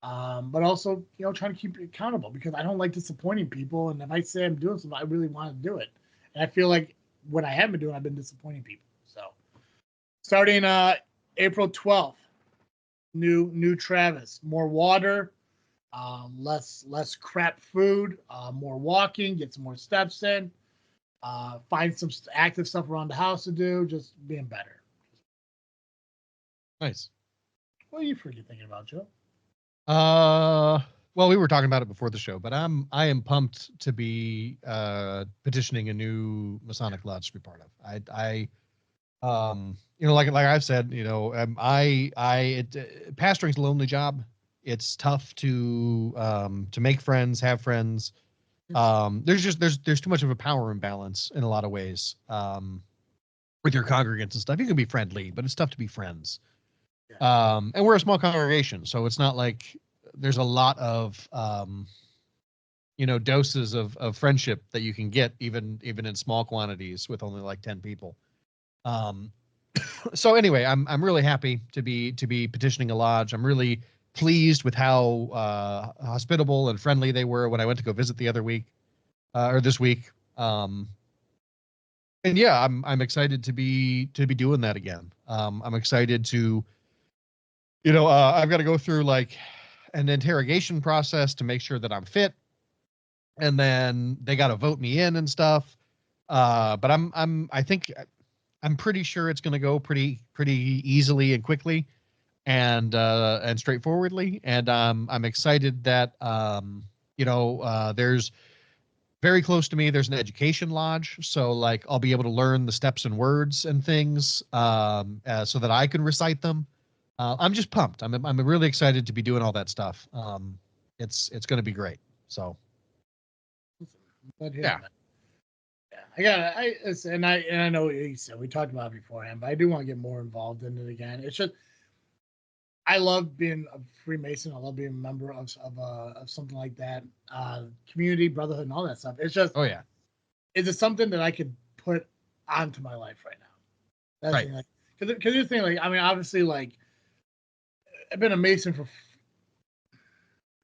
But also, you know, trying to keep it accountable because I don't like disappointing people. And if I say I'm doing something, I really want to do it. And I feel like what I have been doing, I've been disappointing people. So starting April 12th, new Travis, more water, less crap food, more walking, get some more steps in, find some active stuff around the house to do, just being better. Nice. What are you freaking thinking about, Joe? Well, we were talking about it before the show, but I am pumped to be petitioning a new Masonic lodge to be part of. You know, like I've said, you know, pastoring's a lonely job. It's tough to make friends, have friends. There's too much of a power imbalance in a lot of ways. With your congregants and stuff, you can be friendly, but it's tough to be friends. And we're a small congregation, so it's not like there's a lot of you know, doses of friendship that you can get even in small quantities with only like 10 people. So anyway, I'm really happy to be petitioning a lodge. I'm really pleased with how hospitable and friendly they were when I went to go visit the other week or this week. And yeah, I'm excited to be doing that again. I'm excited to, you know, I've got to go through like an interrogation process to make sure that I'm fit, and then they got to vote me in and stuff. But I think I'm pretty sure it's going to go pretty easily and quickly and straightforwardly. And I'm excited that you know, there's very close to me. There's an education lodge, so like I'll be able to learn the steps and words and things so that I can recite them. I'm just pumped. I'm really excited to be doing all that stuff. It's going to be great. So But yeah. Yeah, I got and I know what you said. We talked about it beforehand, but I do want to get more involved in it again. It's just I love being a Freemason. I love being a member of something like that. Community, brotherhood, and all that stuff. It's just, Oh yeah. is it something that I could put onto my life right now? That's Right. the thing, like, because you're thinking, like, I mean, obviously, like, I've been a Mason for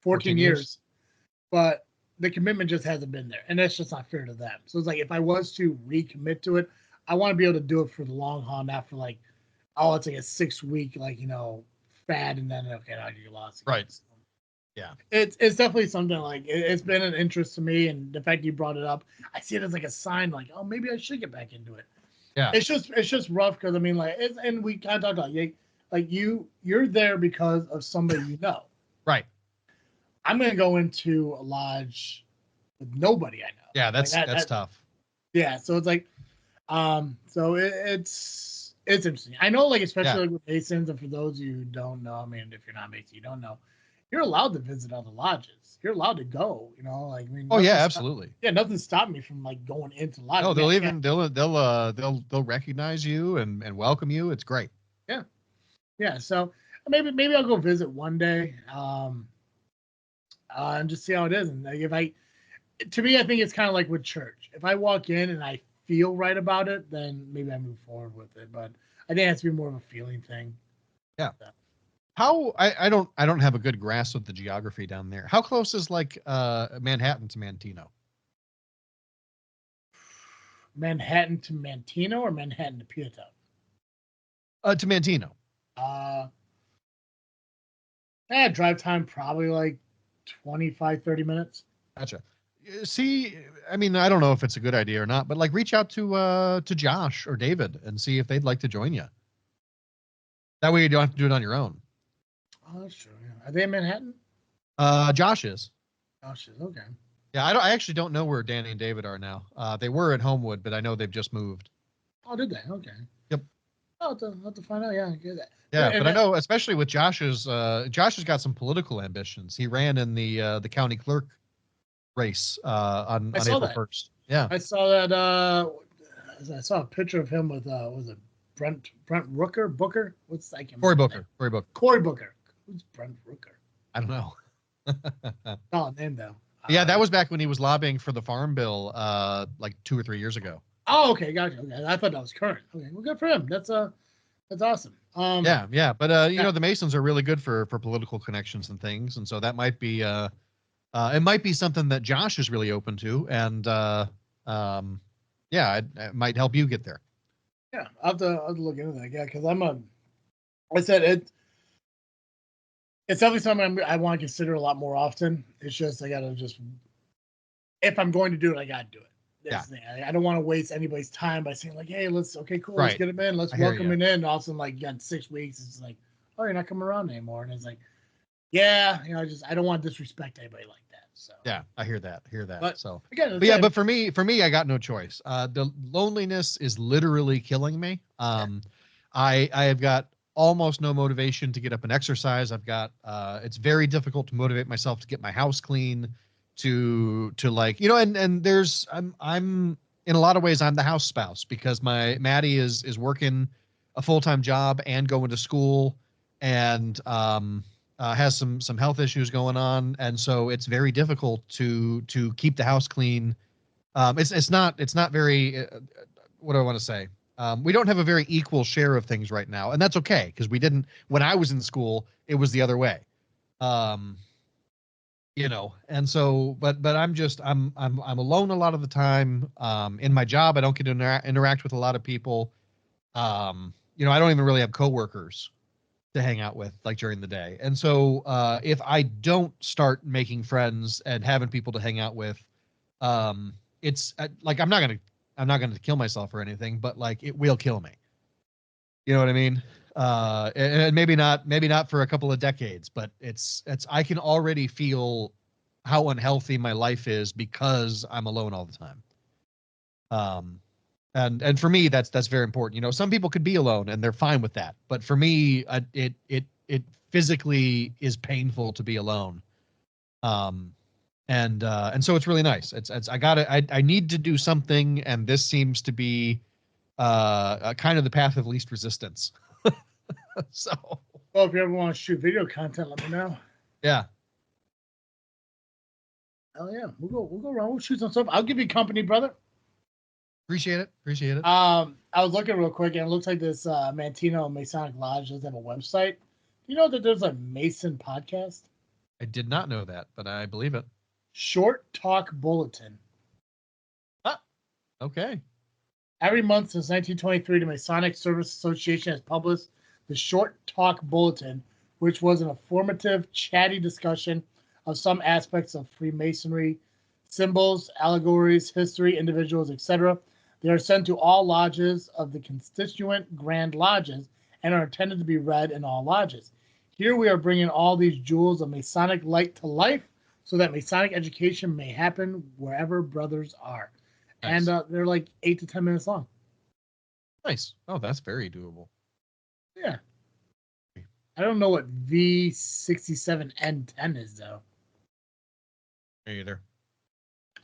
14 years, but the commitment just hasn't been there, and that's just not fair to them. So it's like if I was to recommit to it, I want to be able to do it for the long haul, not for like, oh, it's like a 6 week, like, you know, fad, and then okay, now you lost again. Right. Yeah. It's definitely something like it's been an interest to me, and the fact you brought it up, I see it as like a sign, like, oh, maybe I should get back into it. Yeah. It's just rough because I mean, like, and we kind of talked about, like you're there because of somebody you know. Right. I'm gonna go into a lodge with nobody I know. Yeah, Like that's tough. yeah. So it's like, so it's interesting. I know, like, especially Yeah. like with Masons, and for those of you who don't know, I mean, if you're not Mason, you don't know, you're allowed to visit other lodges. You're allowed to go. You know, like, I mean, Oh yeah, absolutely. yeah, nothing stopped me from like going into lodges. No, I mean, they'll even they'll recognize you and welcome you. It's great. yeah. So maybe I'll go visit one day, and just see how it is. And like, if I to me, I think it's kind of like with church. If I walk in and I feel right about it, then maybe I move forward with it. But I think it has to be more of a feeling thing. Yeah. So, How I don't have a good grasp of the geography down there. How close is like Manhattan to Mantino? Manhattan to Mantino or Manhattan to Peatown? To Mantino. Drive time probably like 25, 30 minutes. Gotcha. See, I mean, I don't know if it's a good idea or not, but like reach out to Josh or David and see if they'd like to join you. That way you don't have to do it on your own. Oh, that's true. Yeah. Are they in Manhattan? Josh is. Oh, shit. Okay. Yeah, I actually don't know where Danny and David are now. They were at Homewood, but I know they've just moved. Oh, did they? Okay. Yep. I'll have to find out. Yeah, get that. Yeah, And but I know, especially with Josh's, Josh has got some political ambitions. He ran in the county clerk race on saw April that. 1st. Yeah. I saw that. I saw a picture of him with was it Brent Booker? What's I can't Cory remember his Booker. name. Cory Booker. Who's Brent Rooker? I don't know. Oh, name though. Yeah, that was back when he was lobbying for the farm bill, like 2 or 3 years ago. Oh, okay, gotcha. Okay, I thought that was current. Okay, well, good for him. That's awesome. Yeah, but you yeah. know, the Masons are really good for political connections and things, and so that might be it might be something that Josh is really open to, and yeah, it might help you get there. Yeah, I'll have to look into that. Yeah, because I said it's definitely something I want to consider a lot more often. It's just I gotta just if I'm going to do it, I gotta do it. That's the thing. I don't want to waste anybody's time by saying like, "Hey, let's cool, let's Right. get him in, let's I hear welcome ya. him in." All of a sudden, like, in 6 weeks, it's like, "Oh, you're not coming around anymore," and it's like, yeah, I don't want to disrespect anybody like that. So Yeah, I hear that. But So, again, but yeah, but for me, I got no choice. The loneliness is literally killing me. I have got almost no motivation to get up and exercise. I've got it's very difficult to motivate myself to get my house clean, to like, you know, and there's I'm in a lot of ways I'm the house spouse because my Maddie is working a full-time job and going to school and has some health issues going on, and so it's very difficult to keep the house clean. It's not very what do I want to say? We don't have a very equal share of things right now, and that's okay because we didn't when I was in school. It was the other way, you know. And so, but I'm alone a lot of the time. In my job, I don't get to interact with a lot of people. You know, I don't even really have coworkers to hang out with like during the day. And so if I don't start making friends and having people to hang out with, it's like I'm not gonna kill myself or anything, but like it will kill me. You know what I mean? And maybe not for a couple of decades, but it's I can already feel how unhealthy my life is because I'm alone all the time. And for me, that's very important. You know, some people could be alone and they're fine with that, but for me, it physically is painful to be alone. And so it's really nice. It's I need to do something, and this seems to be kind of the path of least resistance. So, well, if you ever want to shoot video content, let me know. Yeah. Hell yeah, we'll go around. We'll shoot some stuff. I'll give you company, brother. Appreciate it. I was looking real quick, and it looks like this Mantino Masonic Lodge does have a website. You know that there's a Mason podcast? I did not know that, but I believe it. Short Talk Bulletin. Ah, okay. Every month since 1923, the Masonic Service Association has published the Short Talk Bulletin, which was an informative, chatty discussion of some aspects of Freemasonry, symbols, allegories, history, individuals, etc. They are sent to all lodges of the constituent Grand Lodges and are intended to be read in all lodges. Here we are bringing all these jewels of Masonic light to life so that Masonic education may happen wherever brothers are. Nice. And they're like 8 to 10 minutes long. Nice. Oh, that's very doable. Yeah. I don't know what V67N10 is, though. Me either.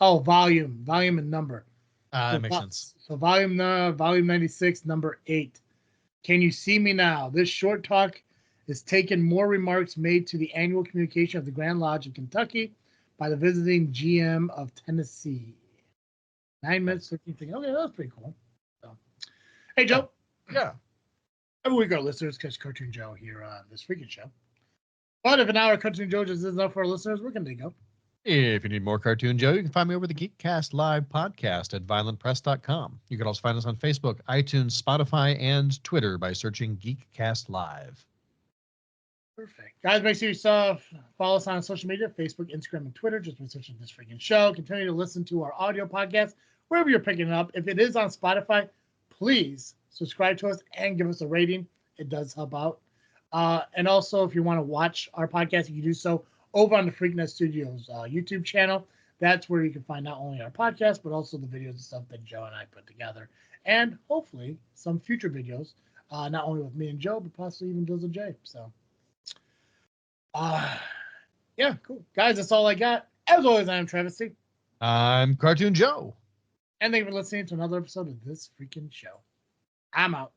Oh, volume and number. That makes sense. So volume 96, number 8. Can you see me now? This short talk is taken more remarks made to the annual communication of the Grand Lodge of Kentucky by the visiting GM of Tennessee. 9 minutes, 13 seconds. Okay, that's pretty cool. So, hey, Joe. Yeah. Every week our listeners catch Cartoon Joe here on this Freakin Show. But if an hour of Cartoon Joe just isn't enough for our listeners, where can they go? If you need more Cartoon Joe, you can find me over the Geekcast Live podcast at violentpress.com. You can also find us on Facebook, iTunes, Spotify, and Twitter by searching Geekcast Live. Perfect. Guys, make sure you follow us on social media, Facebook, Instagram, and Twitter. Just by searching This Freaking Show. Continue to listen to our audio podcast wherever you're picking it up. If it is on Spotify, please subscribe to us and give us a rating. It does help out. And also, if you want to watch our podcast, you can do so over on the Freakin Studios YouTube channel. That's where you can find not only our podcast, but also the videos and stuff that Joe and I put together. And hopefully some future videos, not only with me and Joe, but possibly even Dizzle J. So, yeah, cool. Guys, that's all I got. As always, I am Travesty. I'm Cartoon Joe. And thank you for listening to another episode of This Freaking Show. I'm out.